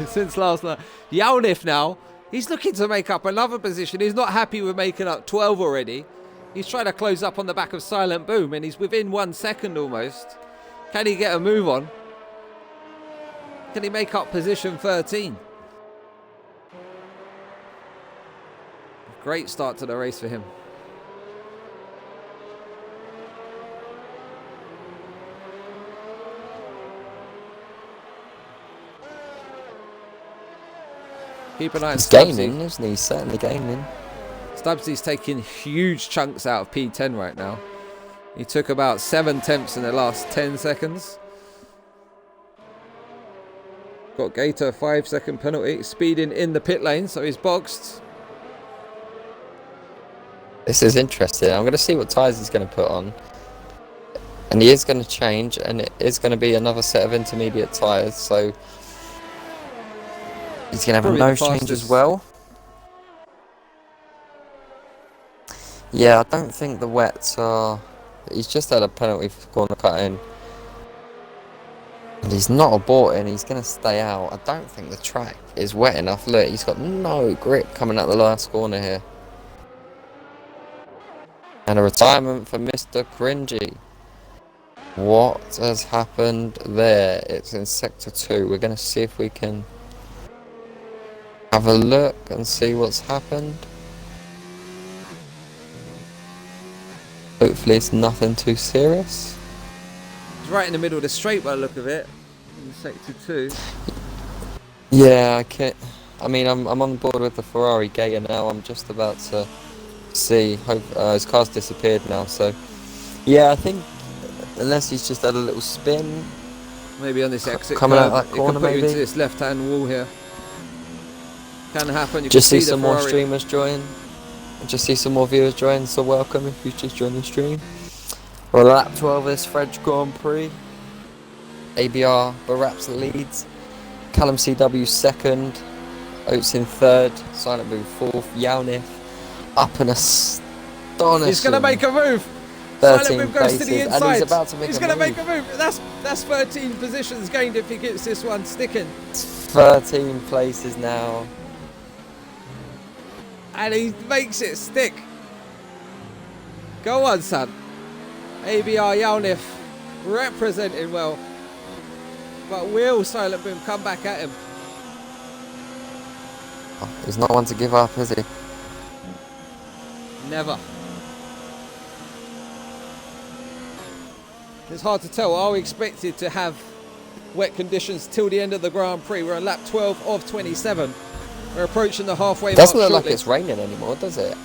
Since last night. Yalnif now, he's looking to make up another position. He's not happy with making up 12 already. He's trying to close up on the back of Silent Boom, and he's within 1 second almost. Can he get a move on? Can he make up position 13? Great start to the race for him. Keep an eye on He's Stubbsy. gaining, isn't he? He's certainly gaining. Stubbsy's taking huge chunks out of P10 right now. He took about 7 tenths in the last 10 seconds. Got Gator a 5-second penalty. Speeding in the pit lane, so he's boxed. This is interesting. I'm going to see what tyres he's going to put on. And he is going to change, and it is going to be another set of intermediate tyres, so he's going to have Probably a the nose change fastest. as well. Yeah, I don't think the wets are... He's just had a penalty for corner cutting. And he's not aborting, he's going to stay out. I don't think the track is wet enough. Look, he's got no grip coming out the last corner here. And a retirement for Mr. Cringy. What has happened there? It's in Sector 2. We're going to see if we can have a look and see what's happened. Hopefully it's nothing too serious. It's right in the middle of the straight by the look of it. In Sector 2. Yeah, I mean, I'm on board with the Ferrari Gator now. I'm just about to see. Hope his car's disappeared now. So, yeah, I think unless he's just had a little spin, maybe on this exit coming curve, out that corner, it could put you maybe into this left-hand wall here. Can happen. You just can see some more Ferrari. streamers join. Just see some more viewers join. So welcome if you just joined the stream. Well, lap 12 of this French Grand Prix. ABR Buraps leads. Callum CW second. Oates in third. Silent Boom fourth. Yalnif up an astonishing. He's going to make a move. 13 Silent Boom goes places, to the inside. and he's about to make he's a going to move. make a move. That's 13 positions gained if he gets this one sticking. 13 places now. And he makes it stick. Go on, son. ABR Yalnif representing well. But will Silent Boom come back at him? Oh, he's not one to give up, is he? Never. It's hard to tell. Are we expected to have wet conditions till the end of the Grand Prix? We're on lap 12 of 27. We're approaching the halfway mark. Doesn't look shortly. like it's raining anymore, does it?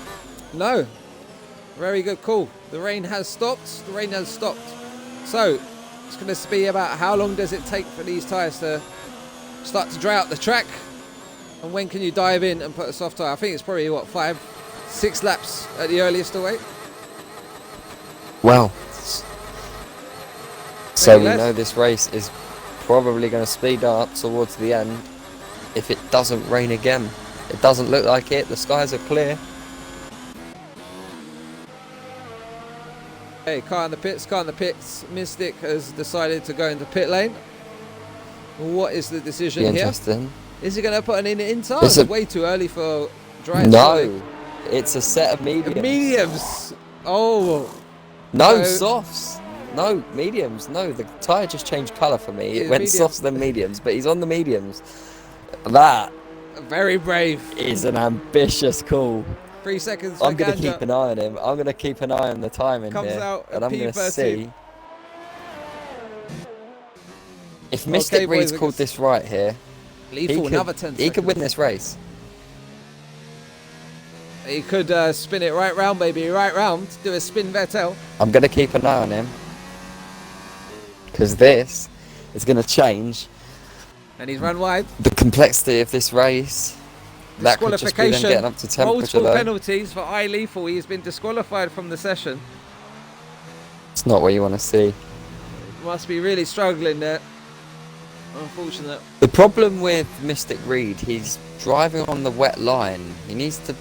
No. Very good call. The rain has stopped. The rain has stopped. So, it's going to be about how long does it take for these tyres to start to dry out the track? And when can you dive in and put a soft tyre? I think it's probably, what, 5-6 laps at the earliest away? Well, so Maybe we less. know this race is probably going to speed up towards the end if it doesn't rain again. It doesn't look like it. The skies are clear. Hey, car in the pits. Mystic has decided to go into pit lane. What is the decision Be here? interesting. Is he going to put an in tire? It's It's way too early for dry. No, it's a set of mediums. Mediums. Oh. No, So- softs. No, mediums. No, the tyre just changed colour for me. It Yeah, went mediums. softs then mediums, but he's on the mediums. That Very brave. is an ambitious call. 3 seconds for I'm going to Ganja. keep an eye on him. I'm going to keep an eye on the timing Comes here. out And at I'm going to P13. see. If Mystic boys, Reed's we called can- this right here, Lethal, another 10 he could seconds. win this race. He could spin it right round, baby. Right round. Do a spin Vettel. I'm going to keep an eye on him. Because this is going to change And he's run wide. the complexity of this race. That could just be them getting up to temperature Multiple though. penalties for Lethal. He's been disqualified from the session. It's not what you want to see. Must be really struggling there. Unfortunate. The problem with Mystic Reed, he's driving on the wet line. He needs to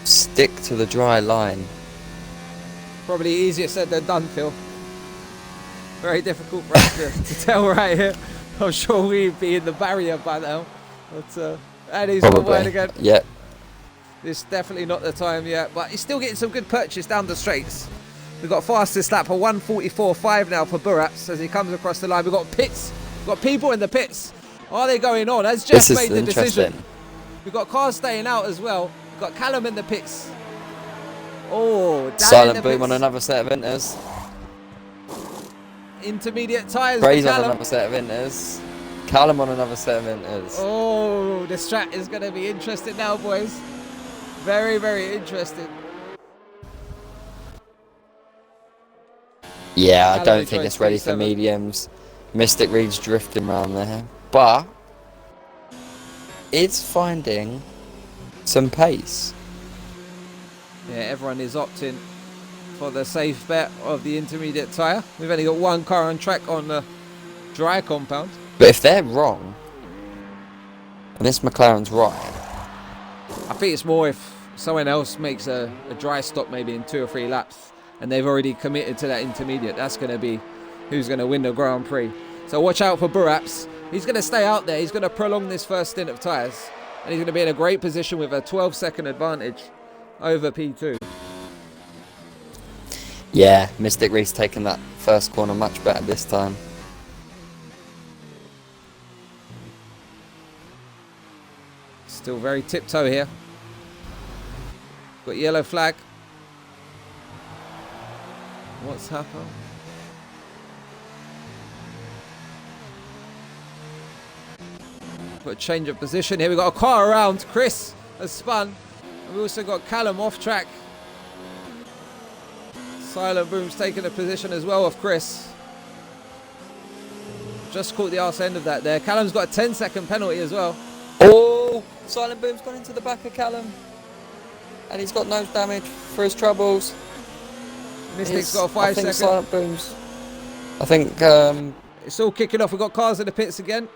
stick to the dry line. Probably easier said than done, Phil. Very difficult for us to tell right here. I'm sure we'd be in the barrier by now. But, and he's on wide again. Yep. This is definitely not the time yet, but he's still getting some good purchase down the straights. We've got fastest lap, a 1:44.5 now for Buraps as he comes across the line. We've got pits. We've got people in the pits. Are they going on? Has Jeff This is made the decision? interesting. We've got cars staying out as well. We've got Callum in the pits. Oh, Dan in Silent the Boom pits. on another set of inters. Intermediate tyres. Praise for on Callum. another set of inters. Callum on another set of inters. Oh, the strat is going to be interesting now, boys. Very, very interesting. Yeah, I Callum don't enjoys think it's ready for 27. mediums. Mystic Reed's drifting around there. But it's finding some pace. Yeah, everyone is opting for the safe bet of the intermediate tyre. We've only got one car on track on the dry compound. But if they're wrong, and this McLaren's right, I think it's more if someone else makes a dry stop maybe in 2 or 3 laps and they've already committed to that intermediate. That's going to be who's going to win the Grand Prix. So watch out for Buraps. He's going to stay out there. He's going to prolong this first stint of tyres. And he's going to be in a great position with a 12-second advantage over P2. Yeah, Mystic Reese taking that first corner much better this time. Still very tiptoe here. Got yellow flag. What's happened? Got a change of position here. We've got a car around. Chris has spun. And we've also got Callum off track. Silent Boom's taking a position as well of Chris. Just caught the arse end of that there. Callum's got a 10-second penalty as well. Oh, Silent Boom's gone into the back of Callum. And he's got nose damage for his troubles. Mystic's got a 5-second. Silent Boom's. I think it's all kicking off. We've got cars in the pits again.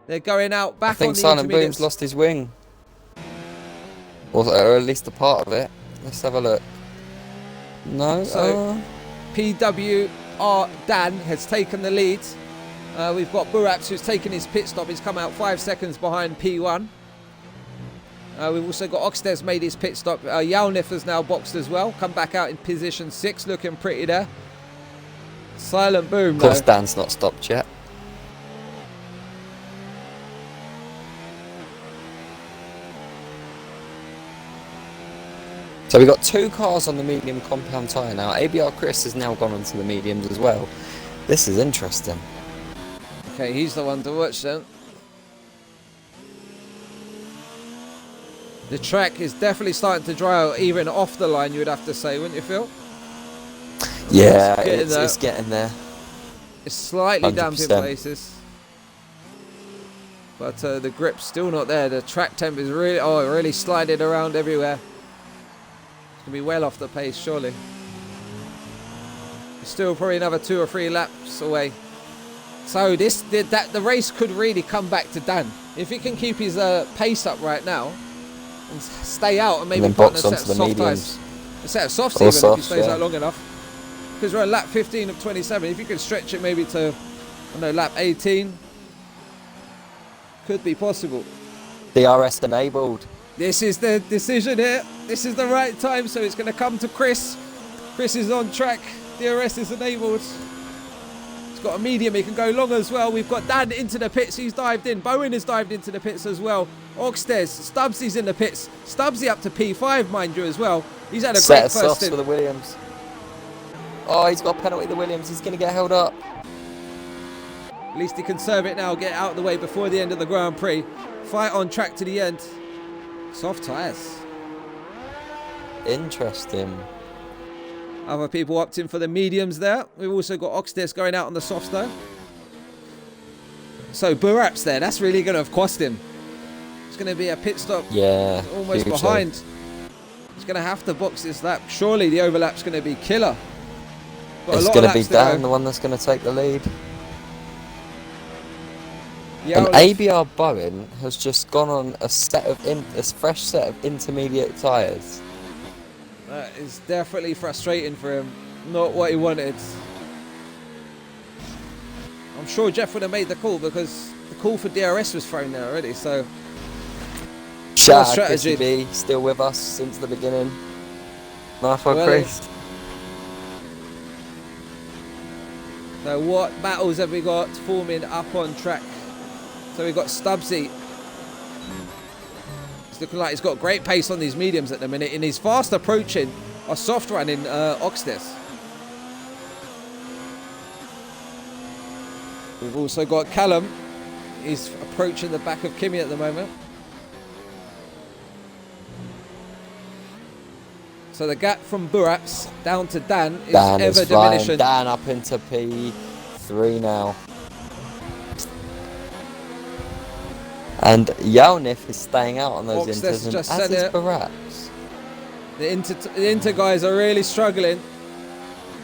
They're going out back on the Silent intermediates. Boom's lost his wing. Or at least a part of it. Let's have a look. No. So PWR Dan has taken the lead. We've got Buraps who's taken his pit stop. He's come out 5 seconds behind P1. We've also got Oxtes made his pit stop. Yalnif has now boxed as well. Come back out in position 6, looking pretty there. Silent Boom. Of course, Dan's not stopped yet. So we've got 2 cars on the medium compound tyre now. ABR Chris has now gone onto the mediums as well. This is interesting. Okay, he's the one to watch then. The track is definitely starting to dry out, even off the line, you would have to say, wouldn't you, Phil? Yeah, it's getting there. It's slightly damp in 100%. places. But the grip's still not there. The track temp is really sliding around everywhere. It's going to be well off the pace, surely. It's still probably another 2 or 3 laps away. So the race could really come back to Dan. If he can keep his pace up right now and stay out and maybe then put on box a set onto of the soft mediums. tyres. A set of softs Or even if he softs, stays yeah. out long enough. Because we're at lap 15 of 27. If you could stretch it maybe to, I don't know, lap 18. Could be possible. DRS enabled. This is the decision here. This is the right time, so it's going to come to Chris. Chris is on track. DRS is enabled. He's got a medium. He can go long as well. We've got Dan into the pits. He's dived in. Bowen has dived into the pits as well. Oxtes. Stubbsy's in the pits. Stubbsy up to P5, mind you, as well. He's had a Set great of first softs stint. for the Williams. Oh, he's got a penalty the Williams. He's going to get held up. At least he can serve it now. Get out of the way before the end of the Grand Prix. Fight on track to the end. Soft tyres. Interesting. Other people opting for the mediums there. We've also got Oxtes going out on the softs though. So Buraps there, that's really going to have cost him. It's going to be a pit stop. Yeah. Almost hugely. behind. He's going to have to box this lap. Surely the overlap's going to be killer. Got It's going to be Dan, the one that's going to take the lead. And ABR Bowen has just gone on a fresh set of intermediate tyres. That is definitely frustrating for him. Not what he wanted. I'm sure Jeff would have made the call because the call for DRS was thrown there already. So Shout out strategy. Chrissy B, still with us since the beginning. Nice one, Well, Chris. So what battles have we got forming up on track? So we've got Stubbsy. It's looking like he's got great pace on these mediums at the minute, and he's fast approaching a soft run in Oxtes. We've also got Callum. He's approaching the back of Kimi at the moment. So the gap from Buraps down to Dan is ever diminishing. Dan up into P3 now. And Yalnif is staying out on those Oxtes inters, and just as said is it. Buraps. The Inter guys are really struggling.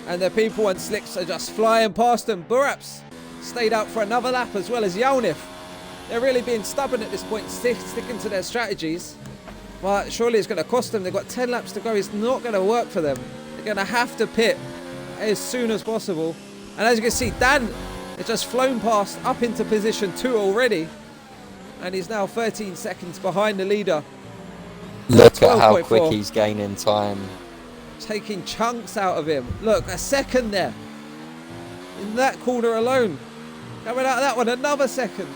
And the people on slicks are just flying past them. Buraps stayed out for another lap as well as Yalnif. They're really being stubborn at this point, sticking to their strategies. But surely it's going to cost them. They've got 10 laps to go. It's not going to work for them. They're going to have to pit as soon as possible. And as you can see, Dan They've just flown past up into position 2 already. And he's now 13 seconds behind the leader. Look at how 12.4. quick he's gaining time. Taking chunks out of him. Look, a second there. In that corner alone. Coming out of that one, another second.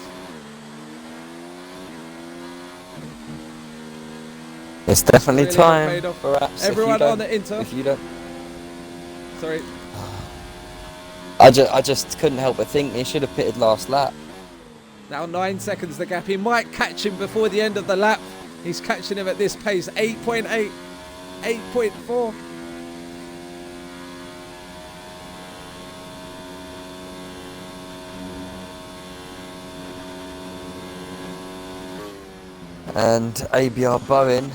It's definitely Really not time. paid off. Perhaps Everyone on the Inter. If you don't, Sorry. I just couldn't help but think he should have pitted last lap. Now 9 seconds the gap. He might catch him before the end of the lap. He's catching him at this pace. 8.8. 8.4. And ABR Bowen.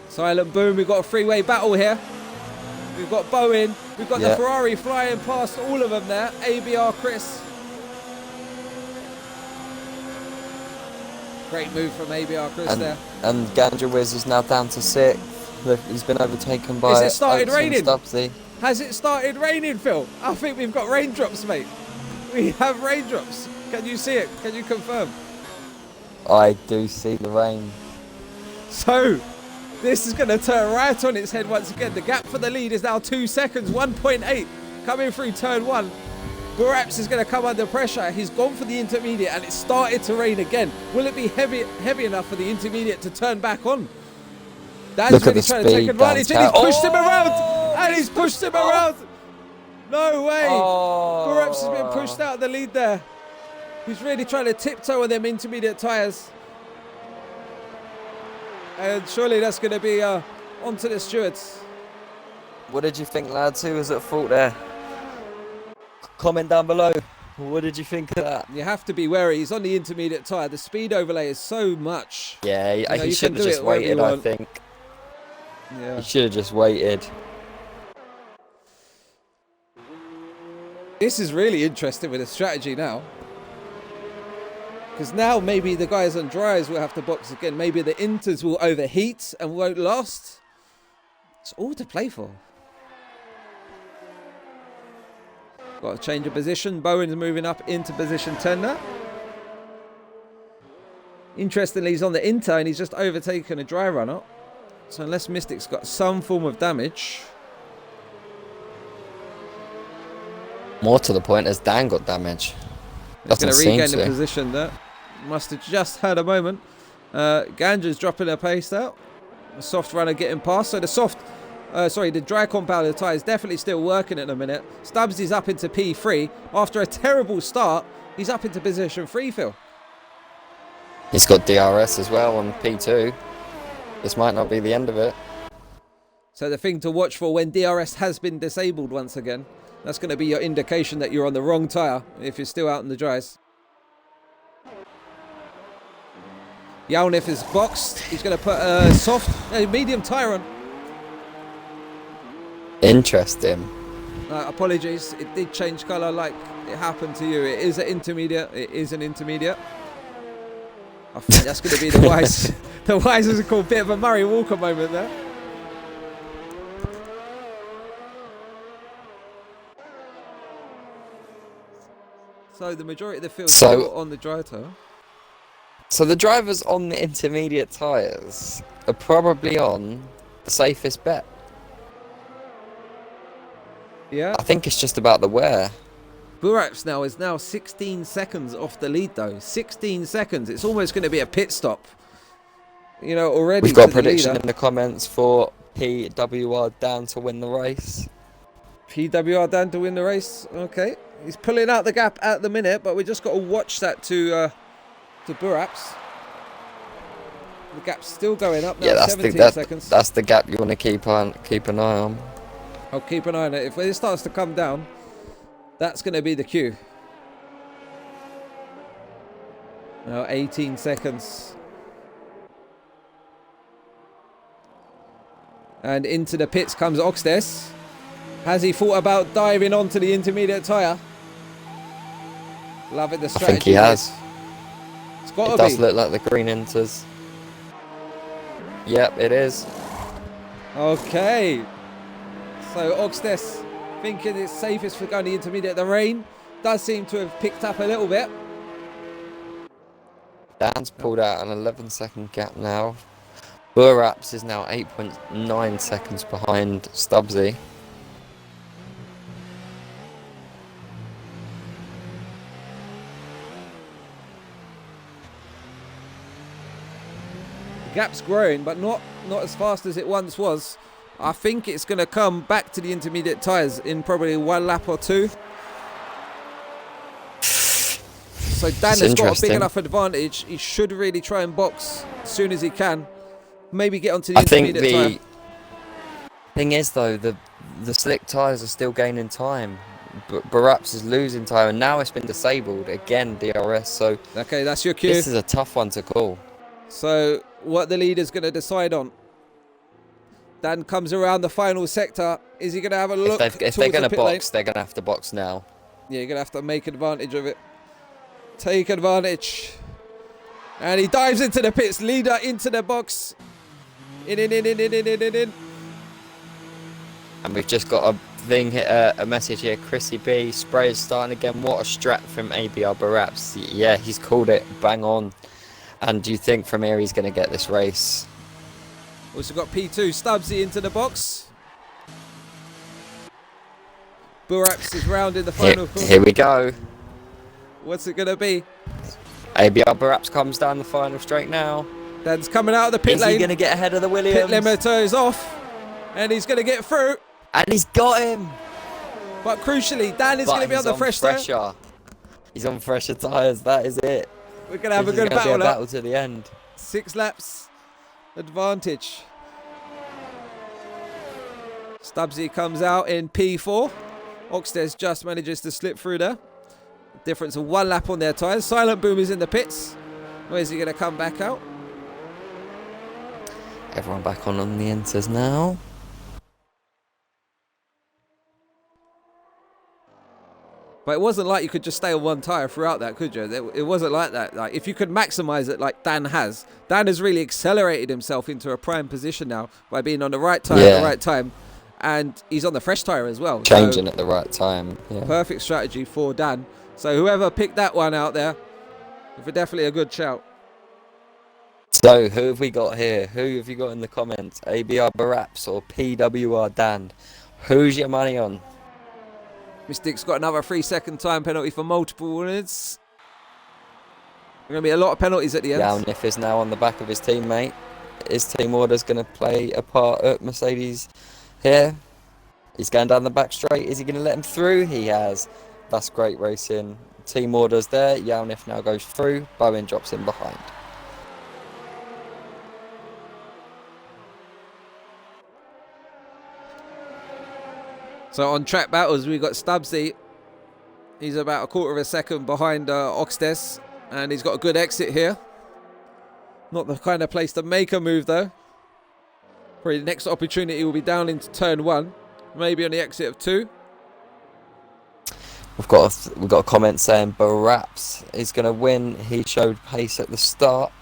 Silent boom. We've got a three-way battle here. We've got Bowen. We've got the Ferrari flying past all of them there. ABR Chris. Great move from ABR Chris there. And Ganja Wiz is now down to 6th. He's been overtaken by Has it started raining? Stubbsy. Has it started raining, Phil? I think we've got raindrops, mate. We have raindrops. Can you see it? Can you confirm? I do see the rain. So, this is going to turn right on its head once again. The gap for the lead is now 2 seconds, 1.8. Coming through turn 1. Buraps is going to come under pressure. He's gone for the intermediate and it started to rain again. Will it be heavy enough for the intermediate to turn back on? Dan's really trying to take advantage and he's pushed him around. And he's pushed him around. No way. Buraps has been pushed out of the lead there. He's really trying to tiptoe on them intermediate tyres. And surely that's going to be onto the stewards. What did you think, lads? Who was at fault there? Comment down below. What did you think of that? You have to be wary. He's on the intermediate tyre. The speed overlay is so much. Yeah, he should have just waited, I think. Yeah. He should have just waited. This is really interesting with the strategy now. Because now maybe the guys on dries will have to box again. Maybe the Inters will overheat and won't last. It's all to play for. Got to change of position. Bowen's moving up into position 10 now. Interestingly, he's on the Inter and he's just overtaken a dry runner. So unless Mystic's got some form of damage. More to the point, as Dan got damage. He's going to regain the position there. Must have just had a moment. Ganja's dropping her pace out. The soft runner getting past. So the dry compound of the tyre is definitely still working at the minute. Stubbs is up into P3. After a terrible start, he's up into position 3, Phil. He's got DRS as well on P2. This might not be the end of it. So the thing to watch for when DRS has been disabled once again, that's going to be your indication that you're on the wrong tyre if you're still out in the dries. Yalnif is boxed. He's going to put a medium tyre on. Interesting. Apologies, it did change colour like it happened to you. It is an intermediate. It is an intermediate. I think that's going to be the wise. The wise is called a bit of a Murray Walker moment there. So the majority of the field still on the dry tyre. So the drivers on the intermediate tyres are probably on the safest bet. Yeah. I think it's just about the wear. Buraps now is 16 seconds off the lead though. 16 seconds. It's almost going to be a pit stop. You know, already. We've got a prediction in the comments for PWR down to win the race. PWR down to win the race. Okay. He's pulling out the gap at the minute, but we just got to watch that to Buraps. The gap's still going up now. Yeah, 17 seconds. That's the gap you want to keep an eye on. I'll keep an eye on it. If it starts to come down, that's going to be the cue. Now 18 seconds. And into the pits comes Oxdes. Has he thought about diving onto the intermediate tyre? Loving the strategy. I think he has. It's got to be. It does look like the green enters. Yep, it is. Okay. So Oxdes thinking it's safest for going to the intermediate. The rain does seem to have picked up a little bit. Dan's pulled out an 11-second gap now. Buraps is now 8.9 seconds behind Stubbsy. The gap's growing, but not as fast as it once was. I think it's going to come back to the intermediate tyres in probably 1 lap or 2. So Dan has got a big enough advantage. He should really try and box as soon as he can. Maybe get onto the intermediate tyre. I think the thing is, though, the slick tyres are still gaining time. Buraps is losing time, and now it's been disabled again, DRS. So okay, that's your cue. This is a tough one to call. So what the leader's going to decide on? Dan comes around the final sector. Is he going to have a look? If they're going to box, they're going to have to box now. Yeah, you're going to have to make advantage of it. Take advantage. And he dives into the pits. Leader into the box. In. And we've just got a message here. Chrissy B. Spray is starting again. What a strat from ABR Buraps. Yeah, he's called it bang on. And do you think from here he's going to get this race? Also got P2 Stubbsy into the box. Buraps is round in the final corner. Here we go. What's it going to be? ABR Buraps comes down the final straight now. Dan's coming out of the pit lane. Is he going to get ahead of the Williams? Pit limiter is off. And he's going to get through. And he's got him. But crucially, Dan is going to be on the fresh tyre. He's on fresher tyres. That is it. We're going to have a good battle. Battle to the end. 6 laps advantage. Stubbsy comes out in P4. Oxtes just manages to slip through there. Difference of 1 lap on their tyres. Silent Boom is in the pits. Where's he going to come back out? Everyone back on the enters now. But it wasn't like you could just stay on 1 tyre throughout that, could you? It wasn't like that. Like, if you could maximise it like Dan has really accelerated himself into a prime position now by being on the right tyre at the right time. And he's on the fresh tyre as well. Changing at the right time. Yeah. Perfect strategy for Dan. So whoever picked that one out there, for definitely a good shout. So who have we got here? Who have you got in the comments? ABR Buraps or PWR Dan? Who's your money on? Mystic's got another 3-second time penalty for multiple warnings. There are going to be a lot of penalties at the end. Yalnif is now on the back of his teammate. His team order's going to play a part at Mercedes here. He's going down the back straight. Is he going to let him through? He has. That's great racing. Team orders there. Yalnif now goes through. Bowen drops in behind. So on track battles, we've got Stubbsy. He's about a quarter of a second behind Oxtes. And he's got a good exit here. Not the kind of place to make a move, though. Probably the next opportunity will be down into turn 1. Maybe on the exit of 2. We've got a comment saying Buraps is going to win. He showed pace at the start.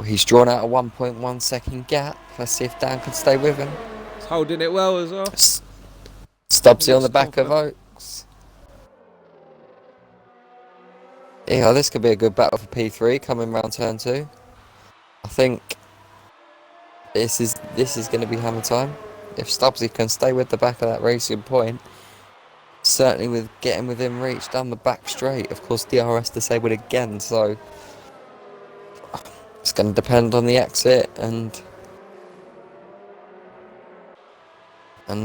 He's drawn out a 1.1 second gap. Let's see if Dan can stay with him. He's holding it well as well. Stubbsy on the back of Oaks. Yeah, this could be a good battle for P3 coming round turn 2. I think this is going to be hammer time. If Stubbsy can stay with the back of that racing point, certainly with getting within reach down the back straight. Of course, DRS disabled again, so it's going to depend on the exit and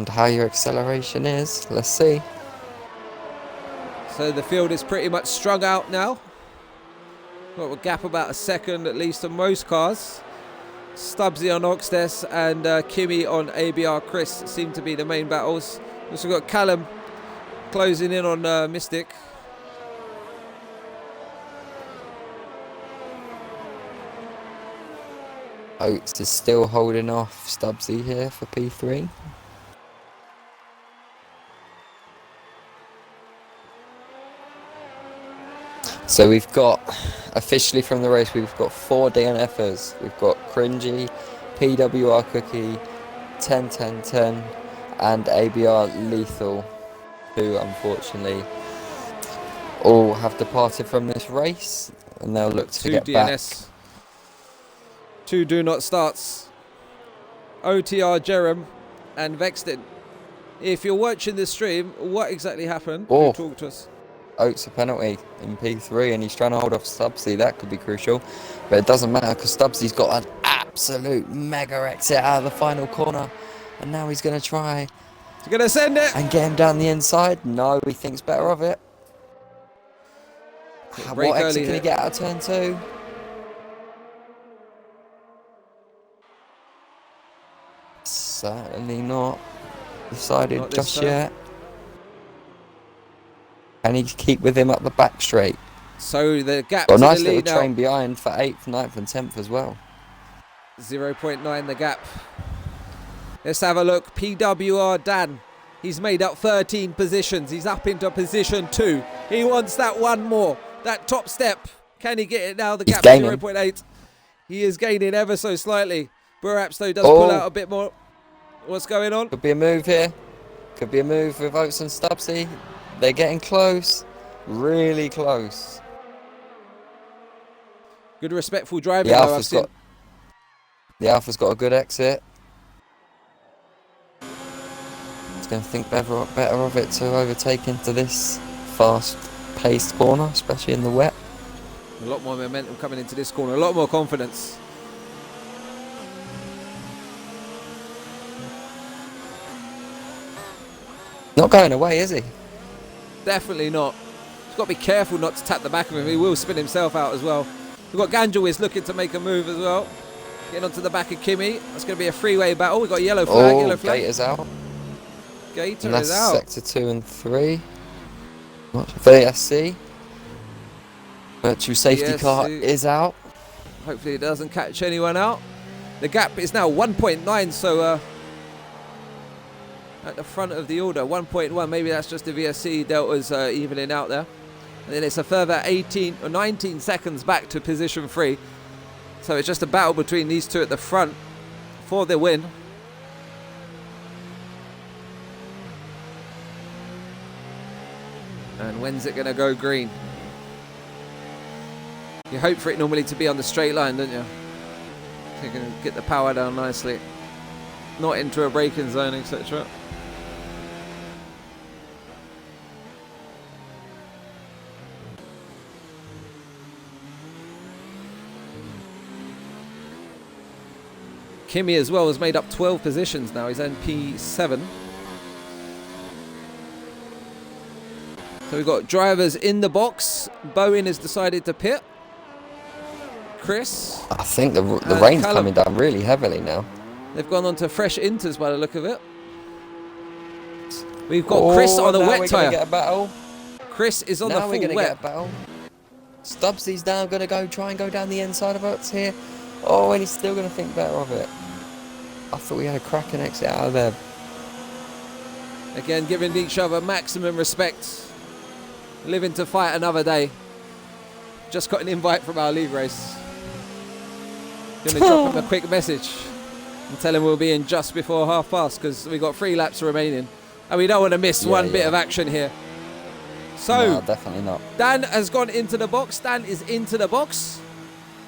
how your acceleration is. Let's see. So the field is pretty much strung out now. Got a gap about a second at least on most cars. Stubbsy on Oxtes and Kimmy on ABR Chris seem to be the main battles. Also got Callum closing in on Mystic. Oates is still holding off Stubbsy here for P3. So we've got, officially from the race, we've got 4 DNFers. We've got Cringy, PWR Cookie, 10-10-10, and ABR Lethal, who unfortunately all have departed from this race, and they'll look to get DNS. Back. 2 do not starts. OTR, Jerem, and Vexton. If you're watching this stream, what exactly happened? Oh, talk to us. Oates a penalty in P3, and he's trying to hold off Stubbsy. That could be crucial, but it doesn't matter because Stubbsy's got an absolute mega exit out of the final corner, and now he's going to try. He's going to send it and get him down the inside. No, he thinks better of it. What exit can he get out of turn 2? Certainly not decided just yet. Can he keep with him up the back straight? So the gap got to a nice the little lead now. train behind for 8th, 9th and 10th as well. 0.9 the gap. Let's have a look. PWR Dan. He's made up 13 positions. He's up into position 2. He wants that one more. That top step. Can he get it now? The gap 0.8. He is gaining ever so slightly. Buraps though does pull out a bit more. What's going on? Could be a move here. Could be a move with Oates and Stubbsy. They're getting close. Really close. Good respectful driving. The Alpha's got a good exit. He's going to think better of it to overtake into this fast-paced corner, especially in the wet. A lot more momentum coming into this corner. A lot more confidence. Not going away, is he? Definitely not. He's got to be careful not to tap the back of him. He will spin himself out as well. We've got Ganjawis looking to make a move as well. Getting onto the back of Kimi. That's going to be a freeway battle. We've got yellow flag. Yellow flag. Gator's out. Gator is out. Sector 2 and 3. VSC. Virtual safety car is out. Hopefully it doesn't catch anyone out. The gap is now 1.9, so at the front of the order, 1.1. Maybe that's just the VSC deltas evening out there. And then it's a further 18 or 19 seconds back to position 3. So it's just a battle between these two at the front for the win. And when's it going to go green? You hope for it normally to be on the straight line, don't you? So you can get the power down nicely. Not into a braking zone, etc. Kimi as well has made up 12 positions now. He's in P7. So we've got drivers in the box. Bowen has decided to pit. Chris. I think the rain's coming down really heavily now. They've gone on to fresh inters by the look of it. We've got Chris on a wet tyre. Get a battle. Chris is on the full wet. Get a battle. Stubbsy's now going to try and go down the inside of us here. Oh, and he's still going to think better of it. I thought we had a cracking exit out of there. Again, giving each other maximum respect. Living to fight another day. Just got an invite from our league race. Going to drop him a quick message and tell him we'll be in just before past because we've got 3 laps remaining. And we don't want to miss one bit of action here. So, no, definitely not. Dan has gone into the box. Dan is into the box.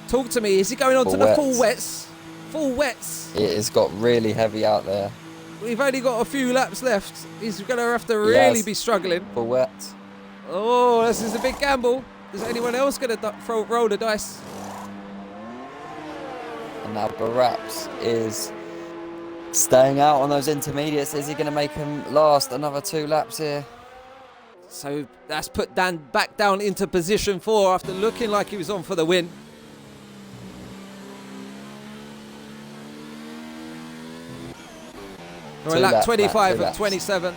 Talk to me. Is he going on to the full wets? Full wets. It has got really heavy out there. We've only got a few laps left. He's going to have to really be struggling. Full wet. Oh, this is a big gamble. Is anyone else going to roll the dice? And now Buraps is staying out on those intermediates. Is he going to make him last another 2 laps here? So that's put Dan back down into position 4 after looking like he was on for the win. We're lap 25 of 27.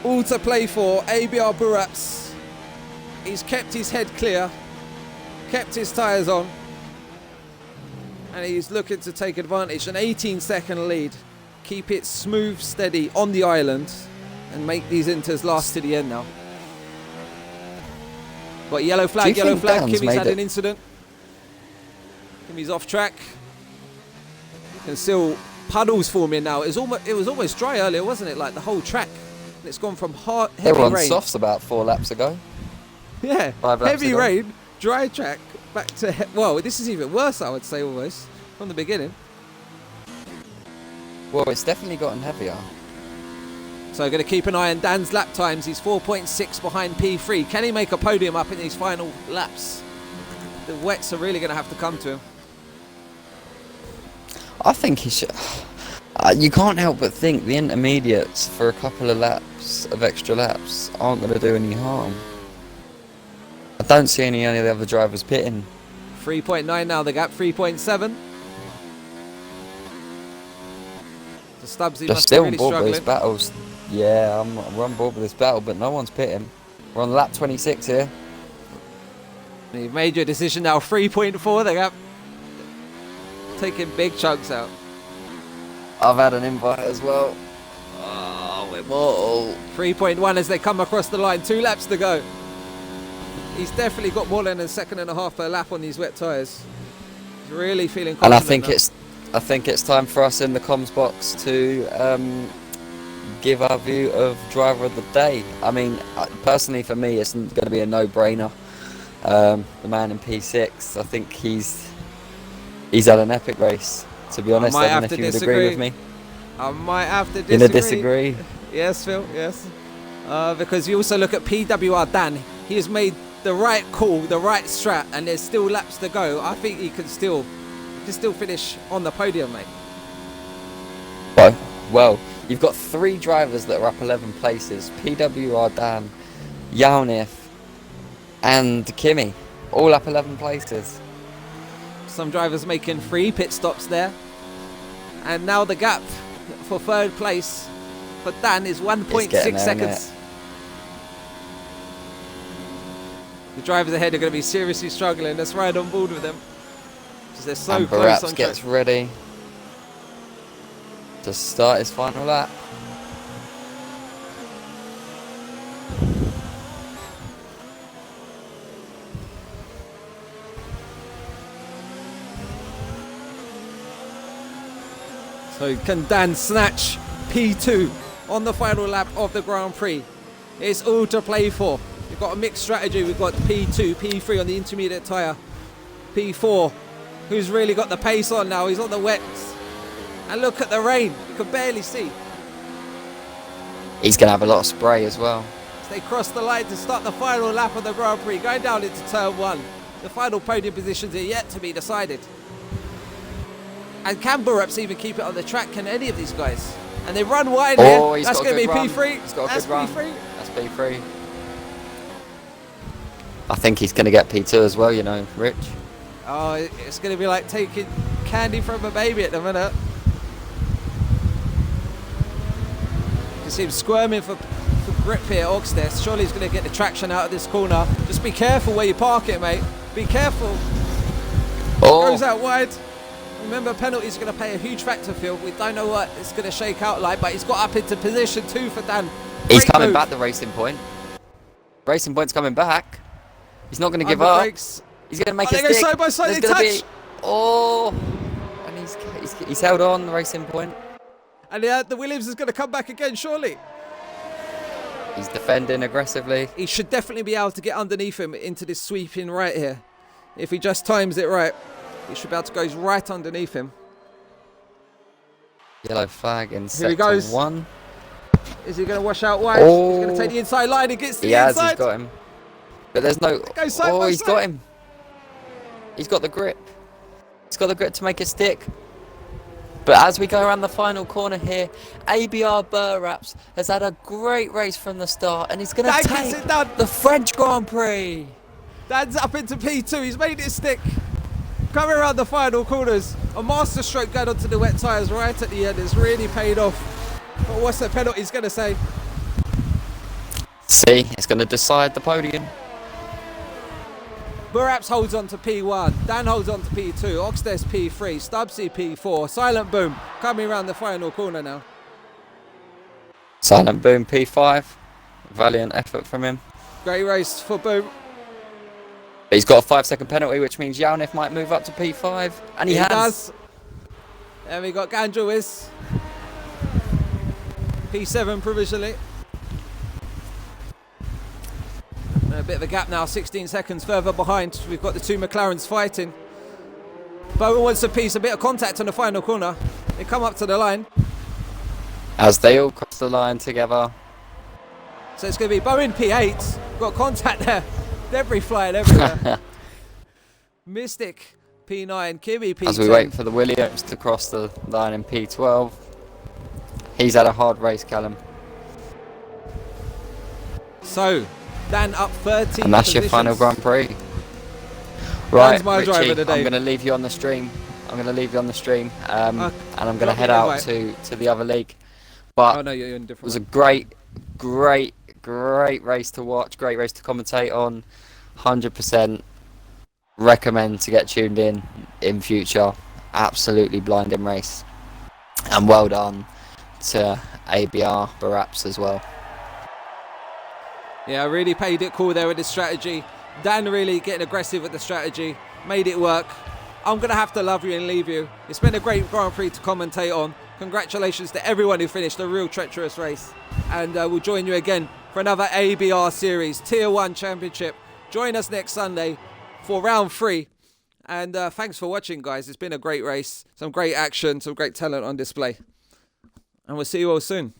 All to play for. ABR Buraps. He's kept his head clear, kept his tyres on, and he's looking to take advantage. An 18-second lead. Keep it smooth, steady on the island, and make these inters last to the end now. Got yellow flag, yellow flag. Dan's Kimi's had an incident. Kimi's off track. You can still puddles forming now. It was almost dry earlier, wasn't it? Like the whole track. And it's gone from hard, They heavy were on rain. softs about 4 laps ago. Yeah, 5 laps heavy ago. rain, dry track, back to... Well, this is even worse, I would say, almost, from the beginning. Well, it's definitely gotten heavier. So going to keep an eye on Dan's lap times. He's 4.6 behind P3. Can he make a podium up in these final laps? The wets are really going to have to come to him. I think he should... you can't help but think the intermediates for a couple of laps, of extra laps, aren't going to do any harm. I don't see any of the other drivers pitting. 3.9 now, the gap, 3.7. The Stubbsy They're must be still really on board with struggling. this battles. Yeah, we're on board with this battle, but no one's pitting. We're on lap 26 here. You've made your decision now, 3.4 the gap. Taking big chunks out. I've had an invite as well. Oh, we're mortal. 3.1 as they come across the line, 2 laps to go. He's definitely got more than a second and a half per lap on these wet tyres. He's really feeling confident. And I think it's time for us in the comms box to give our view of driver of the day. I mean, personally for me, it's going to be a no-brainer. The man in P6, I think he's had an epic race. To be honest, I don't know if you would agree with me. I might have to disagree. You're going to disagree? Yes, Phil, yes. Because you also look at PWR Dan. He has made the right call, the right strat, and there's still laps to go. I think he can still finish on the podium, mate. Well, you've got 3 drivers that are up 11 places. PWR Dan, Yalnif, and Kimi. All up 11 places. Some drivers making 3 pit stops there. And now the gap for 3rd place for Dan is 1.6 seconds. The drivers ahead are going to be seriously struggling. Let's ride on board with them. Because they're so and close on Buraps gets ready to start his final lap. So can Dan snatch P2 on the final lap of the Grand Prix? It's all to play for. We've got a mixed strategy. We've got P2, P3 on the intermediate tyre. P4, who's really got the pace on now. He's on the wets. And look at the rain. You can barely see. He's going to have a lot of spray as well. As they cross the line to start the final lap of the Grand Prix, going down into turn 1. The final podium positions are yet to be decided. And can Buraps even keep it on the track? Can any of these guys? And they run wide here. That's going to be P3. He's got a That's good run. P3. That's P3. I think he's going to get P2 as well, you know, Rich. Oh, it's going to be like taking candy from a baby at the minute. You can see him squirming for grip here, Oxness. Surely he's going to get the traction out of this corner. Just be careful where you park it, mate. Be careful. Oh. Goes out wide. Remember, penalties are going to play a huge factor, Phil. We don't know what it's going to shake out like, but he's got up into position 2 for Dan. He's Great coming move. back, the Racing Point. Racing Point's coming back. He's not going to give Under up. brakes. He's going to make Oh, a they go stick. side by side, There's they gonna touch. And he's held on, the Racing Point. And the Williams is going to come back again, surely. He's defending aggressively. He should definitely be able to get underneath him into this sweeping right here. If he just times it right, he should be able to go right underneath him. Yellow flag in Here he sector goes. 1. Is he going to wash out wide? Oh. He's going to take the inside line. He gets to He the has, inside. he's got him. But there's no... Go side by he's side. got him. He's got the grip. He's got the grip to make it stick. But as we go around the final corner here, ABR Buraps has had a great race from the start, and he's going to Dan gets take it done. the French Grand Prix. Dan's up into P2. He's made it stick. Coming around the final corners. A master stroke going onto the wet tyres right at the end. It's really paid off. But what's the penalty's going to say? See, it's going to decide the podium. Buraps holds on to P1. Dan holds on to P2. Oxness P3. Stubbsy P4. Silent Boom coming around the final corner now. Silent Boom P5. Valiant effort from him. Great race for Boom. But he's got a 5-second penalty, which means Yalnif might move up to P5. And he has. does. Then we got Gandrawis. P7 provisionally. A bit of a gap now, 16 seconds further behind. We've got the two McLarens fighting. Bowen wants a piece, a bit of contact on the final corner. They come up to the line. As they all cross the line together. So it's going to be Bowen P8. Got contact there. Debris flying everywhere. Mystic P9, Kimi P10. As we wait for the Williams to cross the line in P12. He's had a hard race, Callum. So, Dan up 13 And that's your positions. final Grand Prix. Right, my Richie, driver today. I'm going to leave you on the stream. And I'm going to head drop out me to the other league. But Oh no, you're in a it different was a one. great race to watch, great race to commentate on. 100% recommend to get tuned in future. Absolutely blinding race. And well done to ABR Buraps as well. Yeah, I really played it cool there with the strategy. Dan really getting aggressive with the strategy. Made it work. I'm going to have to love you and leave you. It's been a great Grand Prix to commentate on. Congratulations to everyone who finished a real treacherous race. And we'll join you again for another ABR Series Tier 1 Championship. Join us next Sunday for round 3. And thanks for watching, guys. It's been a great race. Some great action, some great talent on display. And we'll see you all soon.